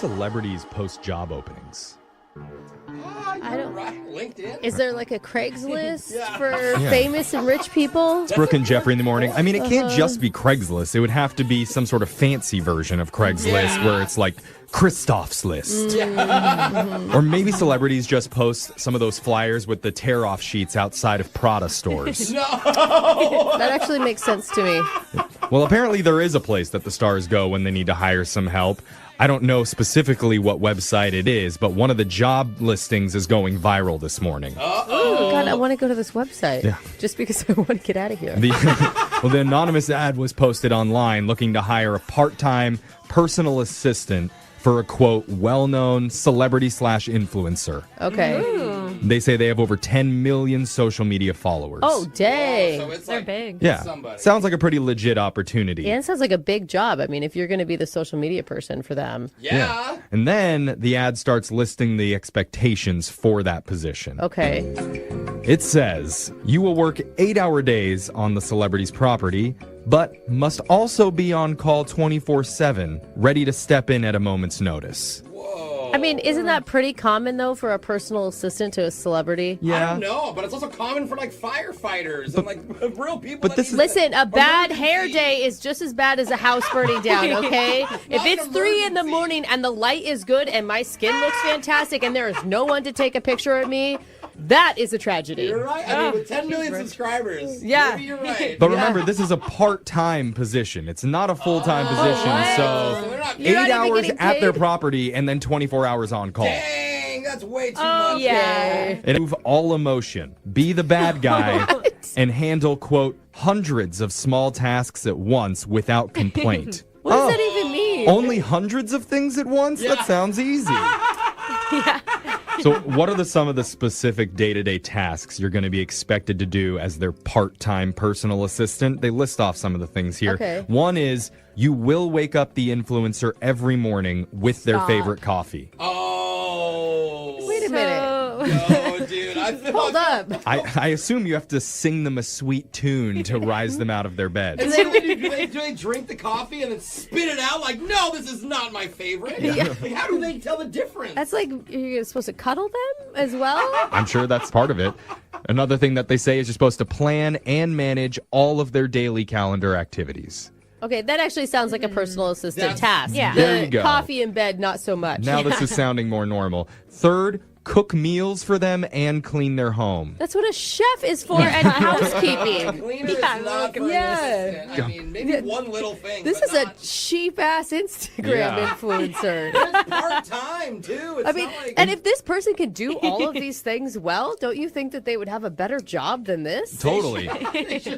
celebrities post job openings? I don't. LinkedIn. Is there like a Craigslist for famous and rich people? It's Brooke and Jeffrey in the morning. I mean, it can't just be Craigslist. It would have to be some sort of fancy version of Craigslist where it's like Christoph's list. Or maybe celebrities just post some of those flyers with the tear-off sheets outside of Prada stores. No! That actually makes sense to me. Well, apparently there is a place that the stars go when they need to hire some help. I don't know specifically what website it is, but one of the job listings is going viral this morning. Oh, God, I want to go to this website. Yeah. Just because I want to get out of here. The anonymous ad was posted online looking to hire a part-time personal assistant for a, quote, well-known celebrity/influencer. Okay. They say they have over 10 million social media followers. Oh, dang. So it's They're like big. yeah. somebody. Sounds like a pretty legit opportunity. Yeah, it sounds like a big job. I mean, if you're going to be the social media person for them. Yeah. And then the ad starts listing the expectations for that position. Okay. It says, you will work 8-hour days on the celebrity's property, but must also be on call 24/7, ready to step in at a moment's notice. I mean, isn't that pretty common, though, for a personal assistant to a celebrity? I don't know, but it's also common for like firefighters and like real people. but this is- Listen, a bad emergency. hair day is just as bad as a house burning down, okay? If it's 3 in the emergency. morning and the light is good and my skin looks fantastic and there is no one to take a picture of me, that is a tragedy. You're right. I mean, with 10 million subscribers, Yeah. maybe you're right. But remember, this is a part-time position. It's not a full-time position. what? So They're not- 8 You're not even hours getting at their paid? property and then 24 hours on call. Dang, that's way too Oh, much. yeah. And move all emotion, be the bad guy, and handle, quote, hundreds of small tasks at once without complaint. What does that even mean? Only hundreds of things at once? That sounds easy. So what are some of the specific day-to-day tasks you're going to be expected to do as their part-time personal assistant? They list off some of the things here. Okay. One is you will wake up the influencer every morning with their favorite coffee. Oh. Wait a minute. Oh, dude. I feel Hold up. I assume you have to sing them a sweet tune to rise them out of their bed. And then do they drink the coffee and then spit it out like, no, this is not my favorite? Like, how do they tell the difference? That's like, you're supposed to cuddle them as well? I'm sure that's part of it. Another thing that they say is you're supposed to plan and manage all of their daily calendar activities. Okay, that actually sounds like a personal assistant That's- task. Yeah. The There you go. coffee in bed, not so much. Now this is sounding more normal. Third, cook meals for them and clean their home. That's what a chef is for and housekeeping. Cleaner is not for an assistant. I mean, maybe one little thing. This but is a not- cheap-ass Instagram Yeah. influencer. It's part-time, too. It's I mean, not like... and if this person can do all of these things well, don't you think that they would have a better job than this? Totally.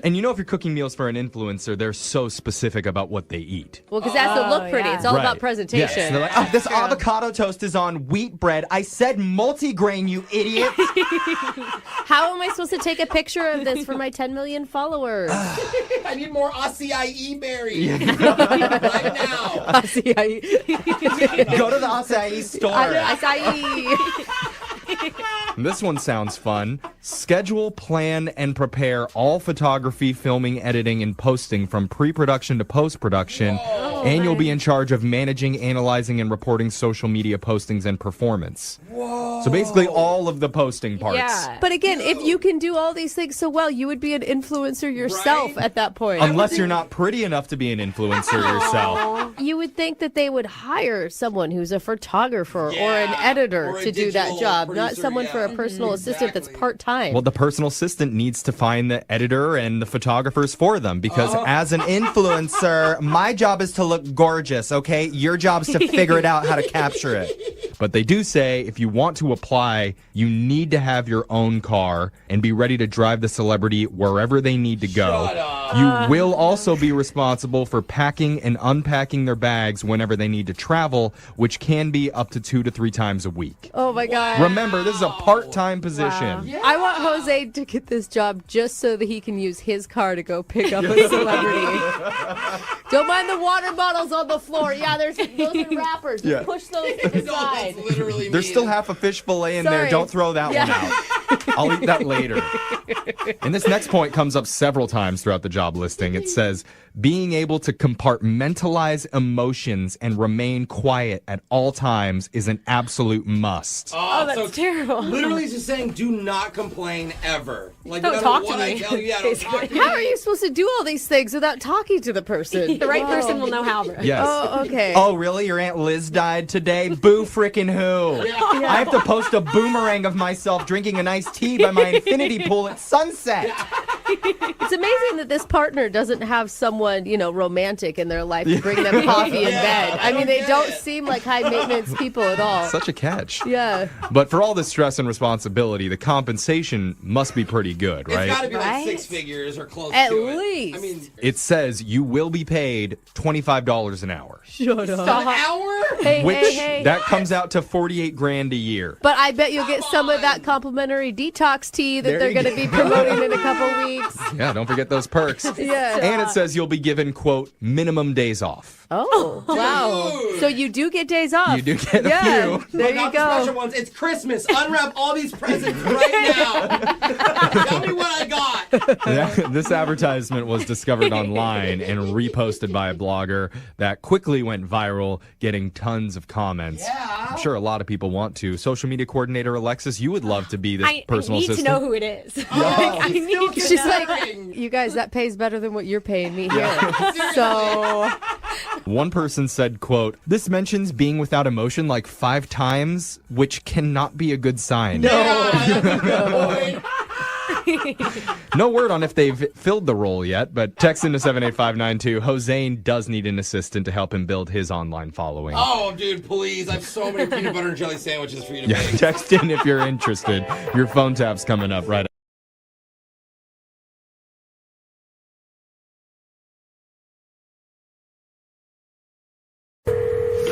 And you know if you're cooking meals for an influencer, they're so specific about what they eat. Well, because it has to look pretty. yeah. It's all Right. about presentation. Yes. They're like, this avocado toast is on wheat bread. I said multigrain, you idiot. How am I supposed to take a picture of this for my 10 million followers? I need more acai berries right now. Go to the acai store. Acai. This one sounds fun. Schedule, plan, and prepare all photography, filming, editing, and posting from pre-production to post-production. And you'll be in charge of managing, analyzing, and reporting social media postings and performance. So basically all of the posting parts. Yeah. But again, if you can do all these things so well, you would be an influencer yourself Right? at that point. Unless you're not pretty enough to be an influencer yourself. You would think that they would hire someone who's a photographer or an Yeah, editor or a to do that digital job, not producer, someone for a yeah. personal assistant that's Exactly. part-time. Well, the personal assistant needs to find the editor and the photographers for them because as an influencer, my job is to look gorgeous, okay? Your job's to figure it out how to capture it. But they do say if you want to apply, you need to have your own car and be ready to drive the celebrity wherever they need to go. Shut up. You will also be responsible for packing and unpacking their bags whenever they need to travel, which can be up to 2 to 3 times a week. Oh my God. Remember, this is a part-time position. Yeah. I want Jose to get this job just so that he can use his car to go pick up a celebrity. Don't mind the water bottles on the floor. Yeah, those are wrappers. Just Yeah. push those to the No, side. that's literally There's me. still half a fish fillet in there. Sorry. Don't throw that one out. I'll eat that later. And this next point comes up several times throughout the job listing. It says, being able to compartmentalize emotions and remain quiet at all times is an absolute must. Oh, that's terrible. Literally just saying, do not complain ever. Like, Don't no talk matter to what me. I tell you, don't talk to me. How are you supposed to do all these things without talking to the person? The right person will know how. Bro. Yes. Oh, okay. Oh, really? Your Aunt Liz died today? Boo frickin' who? I have to post a boomerang of myself drinking an iced tea by my infinity pool at sunset. It's amazing that this partner doesn't have someone, romantic in their life to bring them coffee in bed. I mean, they don't seem like high maintenance people at all. Such a catch. Yeah. But for all the stress and responsibility, the compensation must be pretty good, right? It's got to be like Right? 6 figures or close At to it. least. I mean, It says you will be paid $25 an hour, Shut up. an hour? Hey, which hey. that comes out to $48,000 a year. But I bet you'll get some of that complimentary detox tea that There they're you going to be promoting in a couple weeks. Yeah, don't forget those perks. Yeah. And it says you'll be given, quote, minimum days off. Oh, wow. Dude. So you do get days off. You do get a yeah, few. There But you not the special go. ones. It's Christmas. Unwrap all these presents right now. Tell me what I got. Yeah, this advertisement was discovered online and reposted by a blogger that quickly went viral, getting tons of comments. Yeah. I'm sure a lot of people want to. Social media coordinator Alexis, you would love to be this I personal need assistant. to know who it is. Oh, I need to She's know. like, you guys, that pays better than what you're paying me here. So, One person said, quote, this mentions being without emotion like 5 times, which cannot be a good sign. No word on if they've filled the role yet, but text into 78592. Hossein does need an assistant to help him build his online following. Oh, dude, please. I have so many peanut butter and jelly sandwiches for you to Yeah, make. text in if you're interested. Your phone tap's coming up right.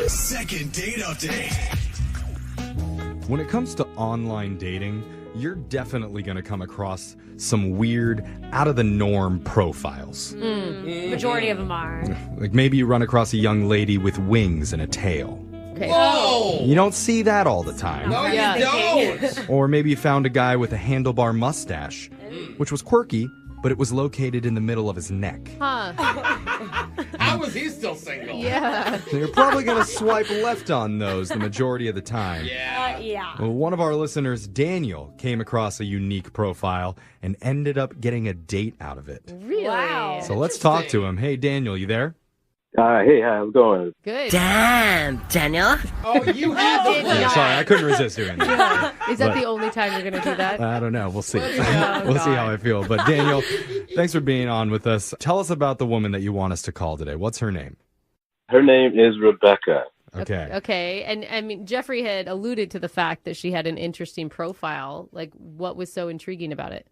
Second date update. When it comes to online dating, you're definitely going to come across some weird, out of the norm profiles. Majority of them are. Like maybe you run across a young lady with wings and a tail. okay. Whoa. You don't see that all the time. No, Yeah. you don't. Or maybe you found a guy with a handlebar mustache, which was quirky, but it was located in the middle of his neck. Huh. How was he still single? Yeah. So you're probably going to swipe left on those the majority of the time. Yeah. Yeah. Well, one of our listeners, Daniel, came across a unique profile and ended up getting a date out of it. Really? Wow. So let's talk to him. Hey, Daniel, you there? Hey, how's it going? Good. Damn, Daniel. Oh, you had to. Yeah, sorry, I couldn't resist doing that. Is that But- the only time you're going to do that? I don't know. We'll see. Oh, We'll see God. how I feel. But Daniel, thanks for being on with us. Tell us about the woman that you want us to call today. What's her name? Her name is Rebecca. Okay. Okay. And I mean, Jeffrey had alluded to the fact that she had an interesting profile. Like, what was so intriguing about it?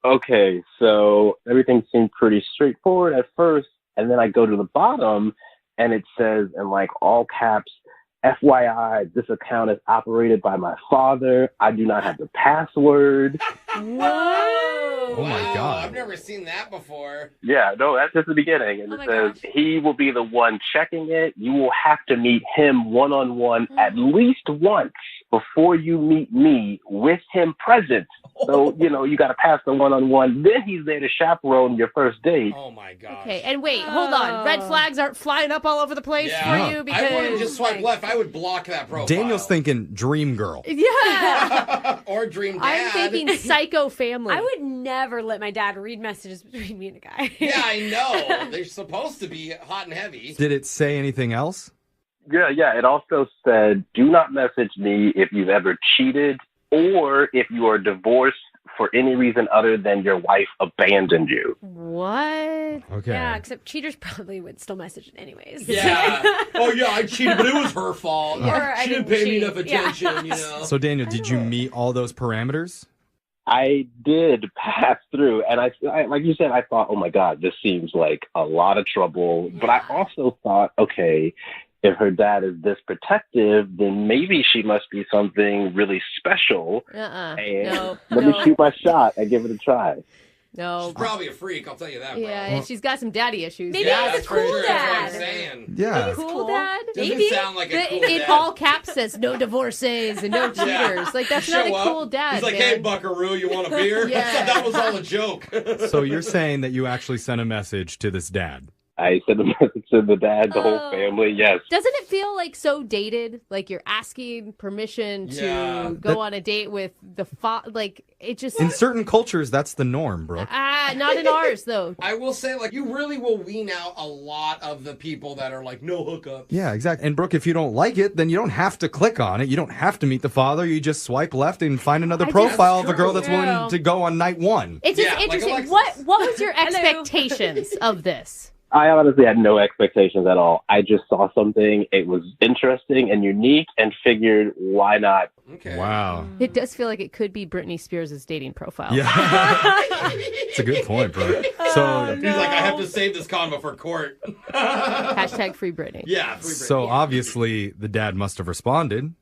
Okay, so everything seemed pretty straightforward at first, and then I go to the bottom, and it says in like all caps, FYI, this account is operated by my father. I do not have the password. Whoa. Oh my God. I've never seen that before. Yeah, no, that's just the beginning. And Oh it my says gosh. he will be the one checking it. You will have to meet him one-on-one at least once before you meet me with him present. So, you got to pass the one-on-one. Then he's there to chaperone your first date. Oh, my gosh. Okay. And wait, hold on. Red flags aren't flying up all over the place Yeah. for No. you because. I wouldn't just swipe left. I would block that profile. Daniel's thinking dream girl. Yeah. Or dream I'm dad. thinking psycho family. I would never let my dad read messages between me and a guy. Yeah, I know. They're supposed to be hot and heavy. Did it say anything else? Yeah. It also said, do not message me if you've ever cheated or if you are divorced for any reason other than your wife abandoned you. What? Okay. Yeah, except cheaters probably would still message it anyways. Yeah. Oh, yeah, I cheated, but it was her fault. Or I She didn't didn't pay me cheat. enough attention, So, Daniel, did you meet all those parameters? I did pass through, and I like you said, I thought, oh my God, this seems like a lot of trouble. But I also thought, okay, if her dad is this protective, then maybe she must be something really special. And No. let me shoot my shot and give it a try. No. She's probably a freak, I'll tell you that, bro. Yeah, and she's got some daddy issues. Maybe Yeah, he's that's a for cool sure. That's what I'm dad. saying. Yeah. Cool dad? Doesn't sound like a cool In dad. all caps says no divorcees and no cheaters. Like, that's not a Show up, cool dad, He's like, man. hey, buckaroo, you want a beer? Yeah. That was all a joke. So you're saying that you actually sent a message to this dad? I sent a message to the dad, the whole family. Yes. Doesn't it feel like so dated? Like you're asking permission to go on a date with the like it just In certain cultures, that's the norm, Brooke. not in ours though. I will say, like, you really will wean out a lot of the people that are like, no hookup. Yeah, exactly. And Brooke, if you don't like it, then you don't have to click on it. You don't have to meet the father. You just swipe left and find another profile of a girl that's willing to go on night one. It's just Yeah, like interesting. Alexis. What was your expectations of this? I honestly had no expectations at all. I just saw something. It was interesting and unique and figured, why not? Okay. Wow. It does feel like it could be Britney Spears' dating profile. Yeah. It's a good point, Brooke. So, He's like, I have to save this convo for court. Hashtag free Britney. Yeah. Free Britney. so obviously the dad must have responded.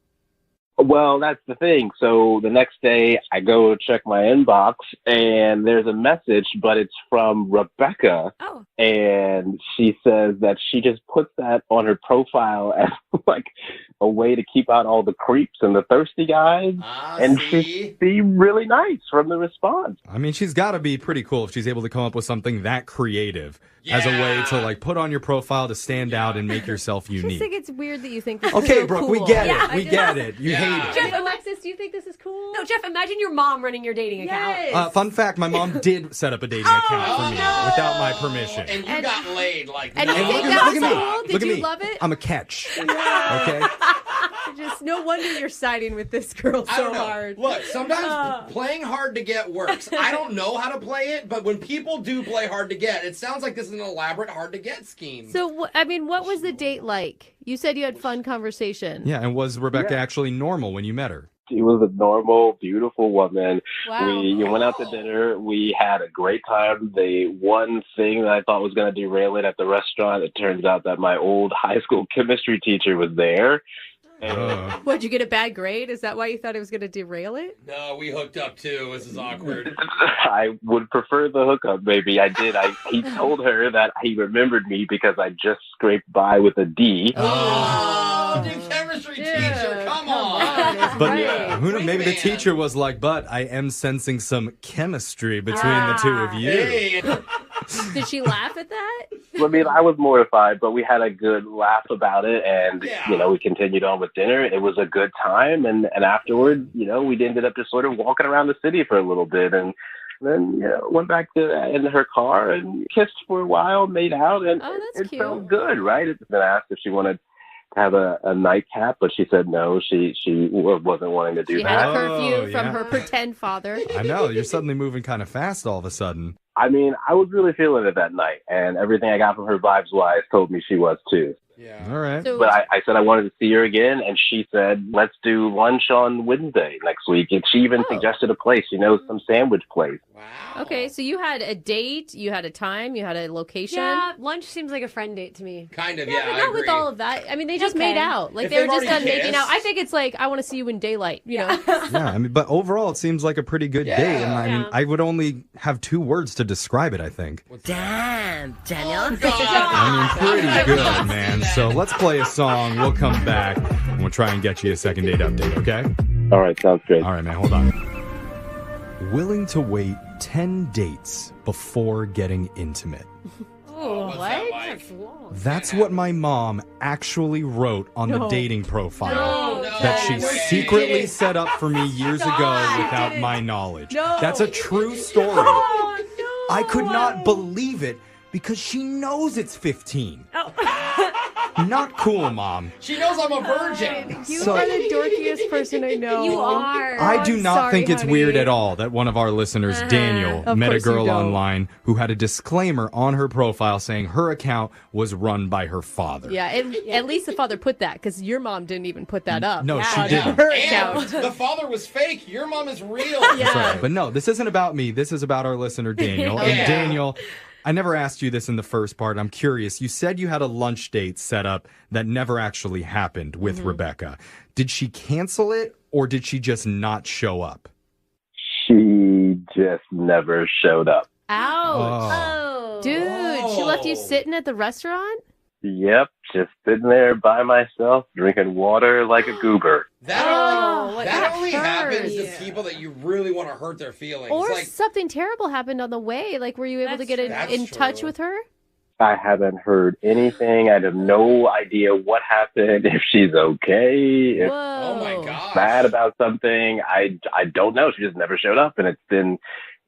Well, that's the thing. So the next day I go check my inbox and there's a message, but it's from Rebecca. Oh. And she says that she just puts that on her profile as like a way to keep out all the creeps and the thirsty guys. And see? she seemed really nice from the response. I mean, she's got to be pretty cool if she's able to come up with something that creative as a way to like put on your profile to stand out and make yourself I just unique. think it's weird that you think this is Okay, so Brooke, cool. we get Yeah, it. We get it. You hate it. Jeff, Alexis, do you think this is cool? No, Jeff, imagine your mom running your dating account. Fun fact, my mom did set up a dating account for me without my permission. And you got laid. Like, And you no. think look that at was me. cool? Did Look at you me. love it? I'm a catch. Okay? Just no wonder you're siding with this girl I so don't know. hard. Look, sometimes playing hard to get works. I don't know how to play it, but when people do play hard to get, it sounds like this is an elaborate hard to get scheme. So, I mean, what was the date like? You said you had fun conversation. Yeah, and was Rebecca actually normal when you met her? She was a normal, beautiful woman. Wow. We went out to dinner. We had a great time. The one thing that I thought was going to derail it at the restaurant, it turns out that my old high school chemistry teacher was there. And What'd you get a bad grade? Is that why you thought it was going to derail it? No, we hooked up too. This is awkward. I would prefer the hookup, maybe. I did. He told her that he remembered me because I just scraped by with a D. Oh, the chemistry teacher, come on. But Right. who knew? Maybe the Man. teacher was like, but I am sensing some chemistry between the two of you. Hey, Did she laugh at that? I mean, I was mortified, but we had a good laugh about it, and Yeah. we continued on with dinner. It was a good time, and afterwards, we ended up just sort of walking around the city for a little bit, and then went back in her car and kissed for a while, made out, and Oh, that's it cute. felt good, right? It's been asked if she wanted to have a nightcap, but she said no, she wasn't wanting to do She that. had a curfew Oh, from yeah. her pretend father. I know, you're suddenly moving kind of fast all of a sudden. I mean, I was really feeling it that night, and everything I got from her vibes-wise told me she was too. yeah. All right. So, But I said I wanted to see her again, and she said, let's do lunch on Wednesday next week. And she even suggested a place, some sandwich place. Wow. okay, so you had a date, you had a time, you had a location. Yeah, lunch seems like a friend date to me. Kind of, Yeah, yeah. but I not with agree. all of that. I mean, they just Okay. made out. Like, If they were they've just done already making out. kissed. I think it's like, I want to see you in daylight, you know? Yeah, I mean, but overall, it seems like a pretty good date. And I mean, Yeah. I would only have 2 words to describe it, I think. Damn, Daniel. I mean, pretty good, man. So let's play a song. We'll come back, and we'll try and get you a second date update, okay? All right, sounds great. All right, man, hold on. Willing to wait 10 dates before getting intimate. What's that like? That's what my mom actually wrote on the dating profile No, that she way. secretly set up for me years ago without my knowledge. No. That's a true story. Oh, no. I could not believe it because she knows it's 15. Not cool, Mom. She knows I'm a virgin. You So- are the dorkiest person I know. You are. I do not sorry, think it's honey. weird at all that one of our listeners, Daniel, Of met a course you girl don't. online who had a disclaimer on her profile saying her account was run by her father. Yeah, at least the father put that, because your mom didn't even put that up. No, she on didn't. her And account. the father was fake. Your mom is real. Yeah. That's right. But no, this isn't about me. This is about our listener, Daniel. And Yeah. Daniel, I never asked you this in the first part. I'm curious. You said you had a lunch date set up that never actually happened with Rebecca. Did she cancel it or did she just not show up? She just never showed up. Ouch. Oh. Dude, she left you sitting at the restaurant? Yep, just sitting there by myself, drinking water like a goober. That only hurts. happens to people that you really want to hurt their feelings. Or like, something terrible happened on the way. Like, were you able to get in touch with her? I haven't heard anything. I have no idea what happened, if she's okay, if Whoa. oh my gosh. bad about something. I don't know. She just never showed up, and it's been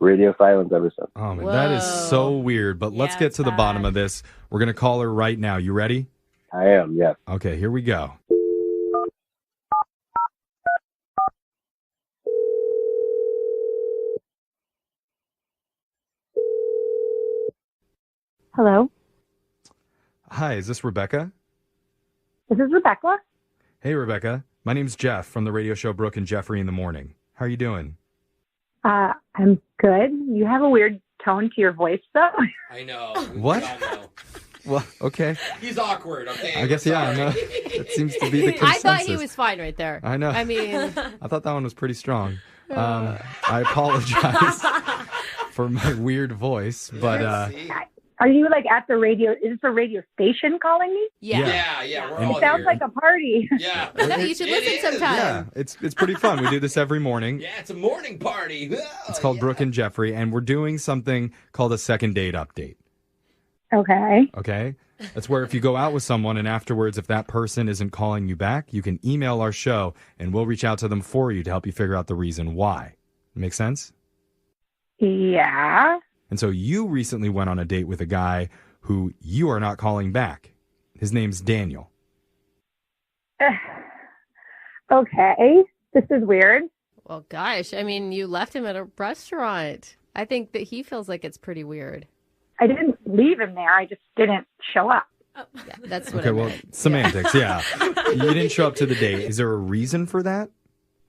radio silence ever since. Oh, man, that is so weird. But let's get to the bottom of this. We're going to call her right now. You ready? I am, yes. Okay, here we go. Hello, Hi, is this Rebecca? this is Rebecca. Hey, Rebecca. My name's Jeff from the radio show Brooke and Jeffrey in the Morning. How are you doing? I'm good. You have a weird tone to your voice, though. I know. What? We all know. Well, okay. He's awkward, okay? I guess, yeah. No, that seems to be the consensus. I thought he was fine right there. I know. I mean, I thought that one was pretty strong. I apologize for my weird voice, but See? Are you like at the radio? Is this a radio station calling me? yeah. Yeah, we're It all sounds here. like a party. Yeah. No, you should It listen is. sometime. yeah, it's pretty fun. We do this every morning. Yeah, it's a morning party. It's called Brooke and Jeffrey, and we're doing something called a second date update. Okay. Okay? That's where if you go out with someone and afterwards, if that person isn't calling you back, you can email our show and we'll reach out to them for you to help you figure out the reason why. Make sense? Yeah. And so you recently went on a date with a guy who you are not calling back. His name's Daniel. Okay. This is weird. Well, gosh, I mean, you left him at a restaurant. I think that he feels like it's pretty weird. I didn't leave him there. I just didn't show up. Yeah, that's what Okay, I well, meant. semantics, yeah. You didn't show up to the date. Is there a reason for that?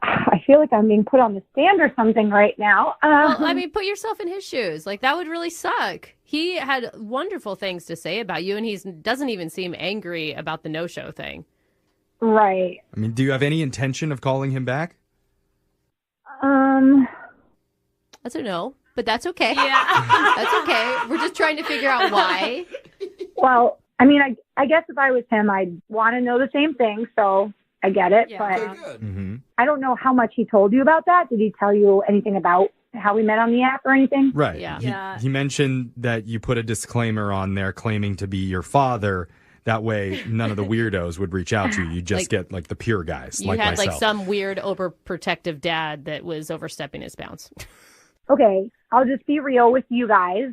I feel like I'm being put on the stand or something right now. Well, I mean, put yourself in his shoes. Like, that would really suck. He had wonderful things to say about you, and he doesn't even seem angry about the no-show thing. Right. I mean, do you have any intention of calling him back? That's a no, but that's okay. Yeah. That's okay. We're just trying to figure out why. Well, I mean, I guess if I was him, I'd want to know the same thing. So I get it. Yeah. But Okay, good. Mm-hmm. I don't know how much he told you about that. Did he tell you anything about how we met on the app or anything? Right. Yeah. Yeah. He mentioned that you put a disclaimer on there claiming to be your father. That way, none of the weirdos would reach out to you. You just Like, get like the pure guys, You like had myself. like some weird overprotective dad that was overstepping his bounds. Okay, I'll just be real with you guys.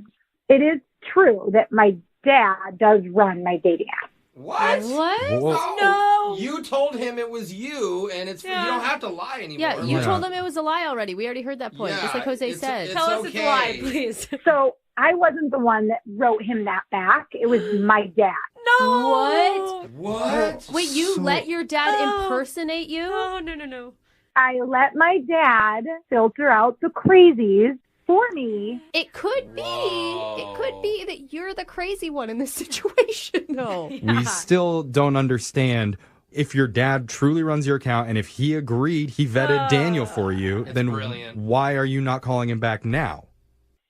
It is true that my dad does run my dating app. What? What? Whoa. No. You told him it was you, and you don't have to lie anymore. Yeah, you Yeah. told him it was a lie already. We already heard that point, just like Jose it's- said. it's Tell us it's a lie, okay. please. So I wasn't the one that wrote him that back. It was my dad. No. What? What? Wait, you So- let your dad Oh. impersonate you? Oh, no. I let my dad filter out the crazies for me. It could be. Whoa. It could be that you're the crazy one in this situation, though. We still don't understand if your dad truly runs your account and if he agreed, he vetted Daniel for you, It's then brilliant. why are you not calling him back now?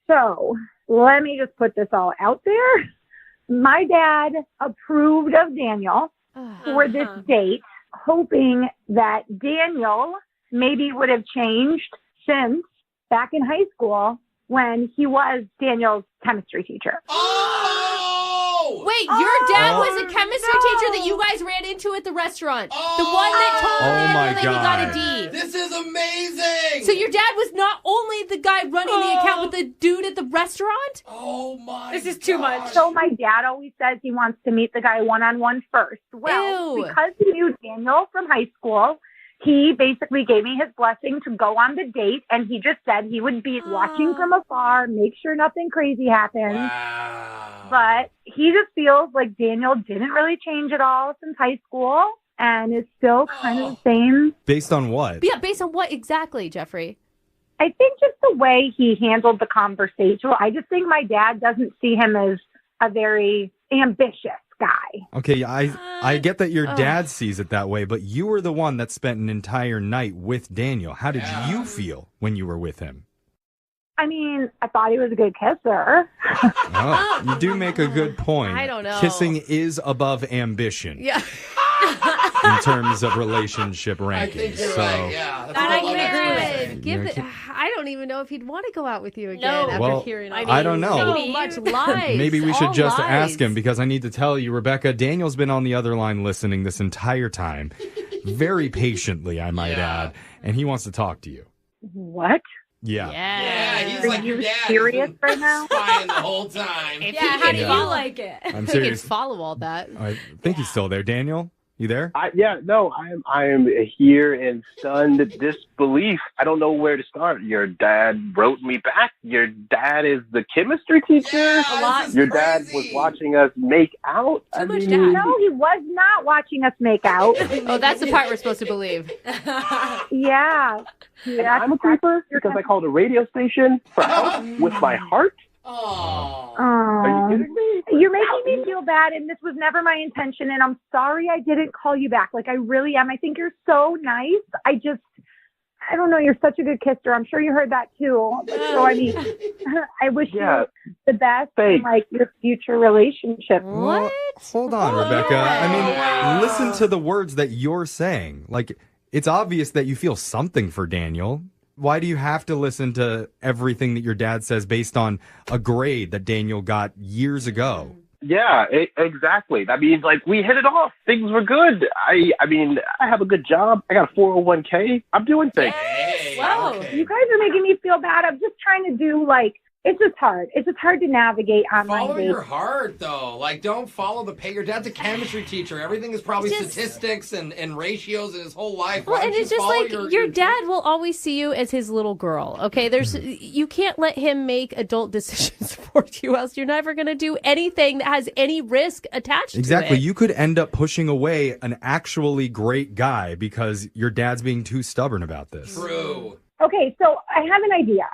So let me just put this all out there. My dad approved of Daniel for this date, hoping that Daniel maybe would have changed since back in high school when he was Daniel's chemistry teacher. Oh! Wait, your dad was a chemistry teacher that you guys ran into at the restaurant. The one that told Oh Daniel my that he got a God. D. This is amazing! So your dad was not only the guy running the account, but the dude at the restaurant? Oh my This is too much. gosh. So my dad always says he wants to meet the guy one-on-one first. Well, Ew. because he knew Daniel from high school, he basically gave me his blessing to go on the date, and he just said he would be watching from afar, make sure nothing crazy happens. Wow. But he just feels like Daniel didn't really change at all since high school and is still kind of the same. Based on what? Yeah, based on what exactly, Jeffrey? I think just the way he handled the conversation. I just think my dad doesn't see him as a very ambitious guy. Okay, I get that your dad sees it that way, but you were the one that spent an entire night with Daniel. How did you feel when you were with him? I mean, I thought he was a good kisser. Oh, you do make a good point. I don't know. Kissing is above ambition Yeah. in terms of relationship rankings. I think you're so, right. Yeah. That's That what I love agree is. with. Give Yeah, it. I don't even know if he'd want to go out with you again No. after Well, hearing all I don't know. So much lies. maybe we should all just lies. ask him because I need to tell you, Rebecca, Daniel's been on the other line listening this entire time. Very patiently, I might Yeah. add. And he wants to talk to you. What? Yeah. Yeah, he's Are like your you dad. serious He's been right now? spying the whole time. If Yeah, he how can do you follow- like it? I'm If he can serious. follow all that. I think he's still there. Daniel, you there? I am here in stunned disbelief. I don't know where to start. Your dad wrote me back. Your dad is the chemistry teacher. Yeah, this is Your dad was crazy. watching us make out. Too much mean, dad. No, he was not watching us make out. Oh, that's the part we're supposed to believe. Yeah. And I'm a creeper because I called a radio station for help with my heart. Oh. Are you kidding me? You're making me feel bad, and this was never my intention, and I'm sorry I didn't call you back. Like, I really am. I think you're so nice. I don't know, you're such a good kisser. I'm sure you heard that too. So, I mean, I wish Yeah. you the best in, Thanks. like, your future relationship. Well, hold on, Rebecca. I mean, listen to the words that you're saying. Like, it's obvious that you feel something for Daniel. Why do you have to listen to everything that your dad says based on a grade that Daniel got years ago? Yeah, exactly. That means, like, we hit it off. Things were good. I mean, I have a good job. I got a 401k. I'm doing things. Hey, Wow. okay. You guys are making me feel bad. I'm just trying to do, like, it's just hard. It's just hard to navigate online Follow dating. your heart, though. Like, don't follow the pay. Your dad's a chemistry teacher. Everything is probably Just- statistics and ratios in his whole life. Well, Why and don't it's you just follow like your dad will always see you as his little girl. Okay, you can't let him make adult decisions for you, else you're never going to do anything that has any risk attached Exactly. to it. You could end up pushing away an actually great guy because your dad's being too stubborn about this. True. Okay, so I have an idea.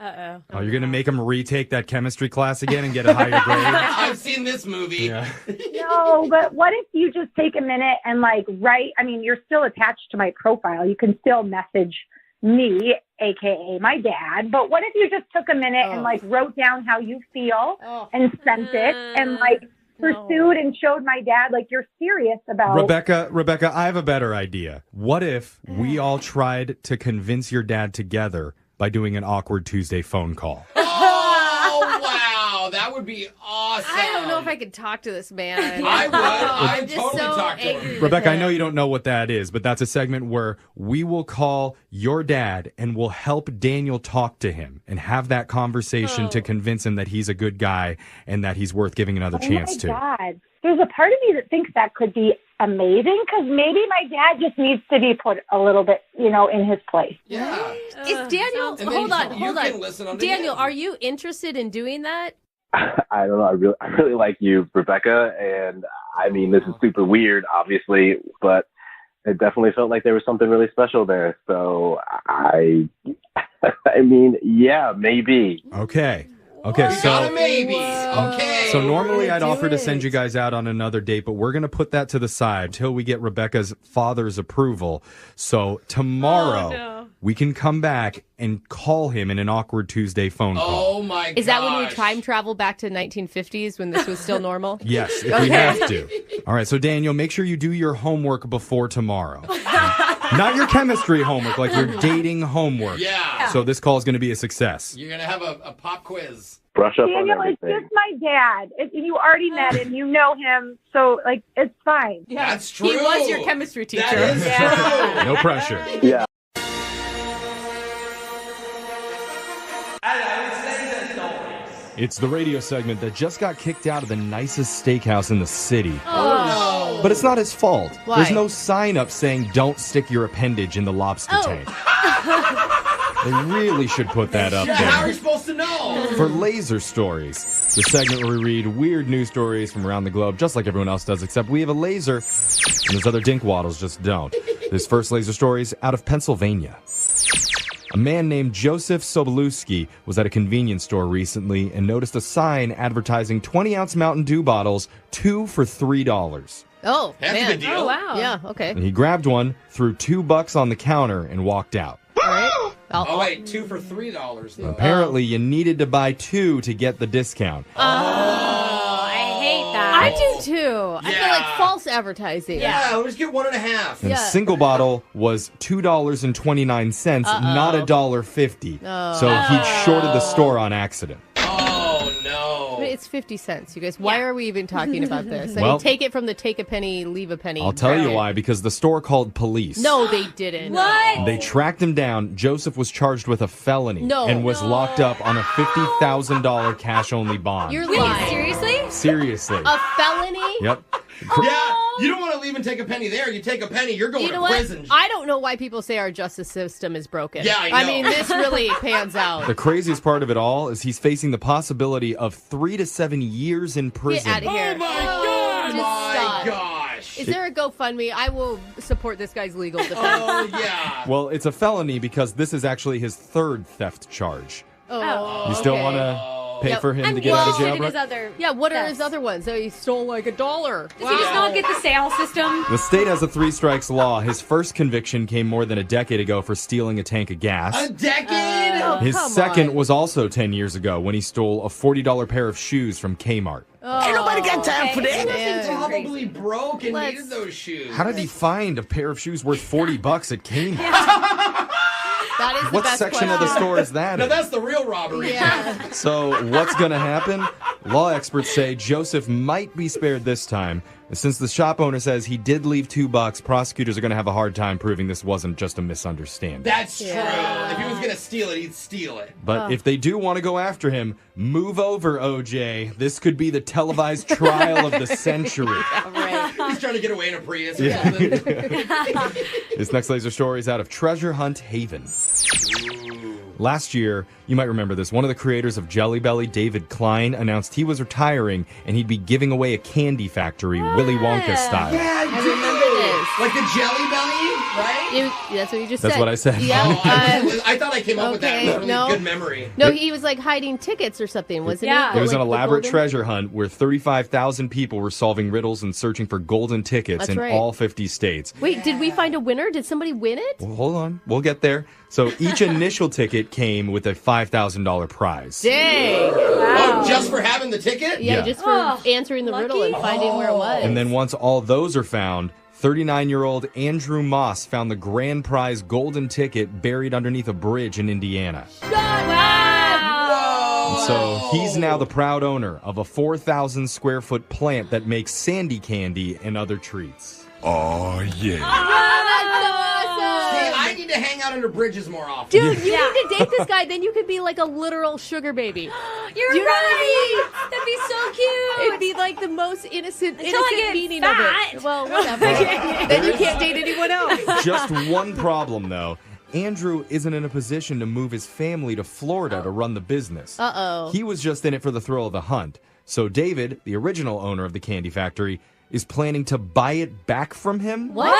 Uh-oh. Oh, you're going to make him retake that chemistry class again and get a higher grade? I've seen this movie. Yeah. No, but what if you just take a minute and, like, write? I mean, you're still attached to my profile. You can still message me, aka my dad. But what if you just took a minute and, like, wrote down how you feel and sent it and, like, pursued and showed my dad, like, you're serious about Rebecca, I have a better idea. What if we all tried to convince your dad together by doing an awkward Tuesday phone call? Oh, wow. That would be awesome. I don't know if I could talk to this man. I would. I'm I'd just totally so talk to him. angry with Rebecca, I know him. you don't know what that is, but that's a segment where we will call your dad and we'll help Daniel talk to him and have that conversation to convince him that he's a good guy and that he's worth giving another chance to. Oh, my God. There's a part of me that thinks that could be amazing because maybe my dad just needs to be put a little bit, in his place. Yeah. Is Daniel? And then Hold on, you hold can on. listen on Daniel, him. are you interested in doing that? I don't know. I really like you, Rebecca. And I mean, this is super weird, obviously, but it definitely felt like there was something really special there. So I mean, yeah, maybe. Okay, We got a so maybe. Okay. so normally I'd do offer to it. send you guys out on another date, but we're going to put that to the side until we get Rebecca's father's approval. So tomorrow we can come back and call him in an awkward Tuesday phone call. Oh, my God. Is that when we time travel back to 1950s when this was still normal? Yes, if we have to. All right, so Daniel, make sure you do your homework before tomorrow. Not your chemistry homework, like your dating homework. Yeah. So this call is going to be a success. You're going to have a pop quiz. Brush up Daniel, on it's everything. just my dad. You already met him. You know him. So, like, it's fine. That's true. He was your chemistry teacher. That is true. No pressure. Yeah. It's the radio segment that just got kicked out of the nicest steakhouse in the city. Oh, But it's not his fault. Why? There's no sign up saying don't stick your appendage in the lobster tank. They really should put that up no. Yeah, how are there. you supposed to know? For Laser Stories, the segment where we read weird news stories from around the globe, just like everyone else does, except we have a laser, and those other dinkwaddles just don't. This first laser story is out of Pennsylvania. A man named Joseph Sobolewski was at a convenience store recently and noticed a sign advertising 20-ounce Mountain Dew bottles, 2 for $3. Oh, That's a man. good deal. Oh, wow. Yeah, okay. And he grabbed one, threw $2 on the counter, and walked out. All right. Oh, wait, 2 for $3, though. Apparently, you needed to buy 2 to get the discount. I hate that. I do too. I feel like false advertising. Yeah, we'll just get 1.5. And a single bottle was $2.29, not $1.50. So he shorted the store on accident. Oh, no. But it's 50 cents, you guys. Why are we even talking about this? I Well, mean, take it from the take a penny, leave a penny. I'll tell you bracket. why, because the store called police. No, they didn't. What? They tracked him down. Joseph was charged with a felony No. and was locked up on a $50,000 cash-only bond. You're Wait, lying. seriously? Seriously. A felony? Yep. Yeah, you don't want to leave and take a penny there. You take a penny, you're going You know to what? prison. I don't know why people say our justice system is broken. Yeah, I know. I mean, this really pans out. The craziest part of it all is he's facing the possibility of 3 to 7 years in prison. Get out of here. Oh, my God. Just My stop. gosh. Is there a GoFundMe? I will support this guy's legal defense. Oh, yeah. Well, it's a felony because this is actually his 3rd theft charge. Oh, You still okay. want to pay Yep. for him I'm to get out of jail, interested in his Brooke? other. Yeah, what are his thefts. other ones? So he stole like $1. Does he just not get the sale system? The state has a 3 strikes law. His first conviction came more than a decade ago for stealing a tank of gas. A decade? Oh, His come second on. was also 10 years ago when he stole a $40 pair of shoes from Kmart. Ain't nobody got time for that. Man. Probably broke and Let's- needed those shoes. How did he find a pair of shoes worth $40 at Kmart? That is the What best section question. of the store is that Now, in? that's the real robbery. Yeah. So what's going to happen? Law experts say Joseph might be spared this time. Since the shop owner says he did leave $2, prosecutors are going to have a hard time proving this wasn't just a misunderstanding. That's true. Yeah. If he was going to steal it, he'd steal it. But if they do want to go after him, move over, OJ. This could be the televised trial of the century. Right. He's trying to get away in a Prius or something. This next laser story is out of Treasure Hunt Haven. Last year, you might remember this, one of the creators of Jelly Belly, David Klein, announced he was retiring and he'd be giving away a candy factory, Willy Wonka style. Yeah, I remember this. Like the Jelly Belly, right? That's what you just That's said. what I said. Yeah. Oh, I thought I came up with that. okay, It was really no. good memory. No, he was like hiding tickets or something, wasn't Yeah. he? There was Like an the elaborate golden- treasure hunt where 35,000 people were solving riddles and searching for golden tickets That's in right. all 50 states. Wait, did we find a winner? Did somebody win it? Well, hold on. We'll get there. So each initial ticket came with a $5,000 prize. Dang. Oh, just for having the ticket? Yeah, Yeah. just for Oh, answering the riddle lucky. and finding where it was. And then once all those are found, 39-year-old Andrew Moss found the grand prize golden ticket buried underneath a bridge in Indiana. Wow. And so he's now the proud owner of a 4,000 square foot plant that makes sandy candy and other treats. Oh, yeah. See, I need to hang out under bridges more often. Dude, you need to date this guy, then you could be like a literal sugar baby. You're You know right. what I That'd be so cute. It'd be like the most innocent I get meaning fat. of it. Well, whatever. Then you can't date anyone else. Just one problem, though. Andrew isn't in a position to move his family to Florida to run the business. Uh-oh. He was just in it for the thrill of the hunt. So David, the original owner of the candy factory, is planning to buy it back from him. What?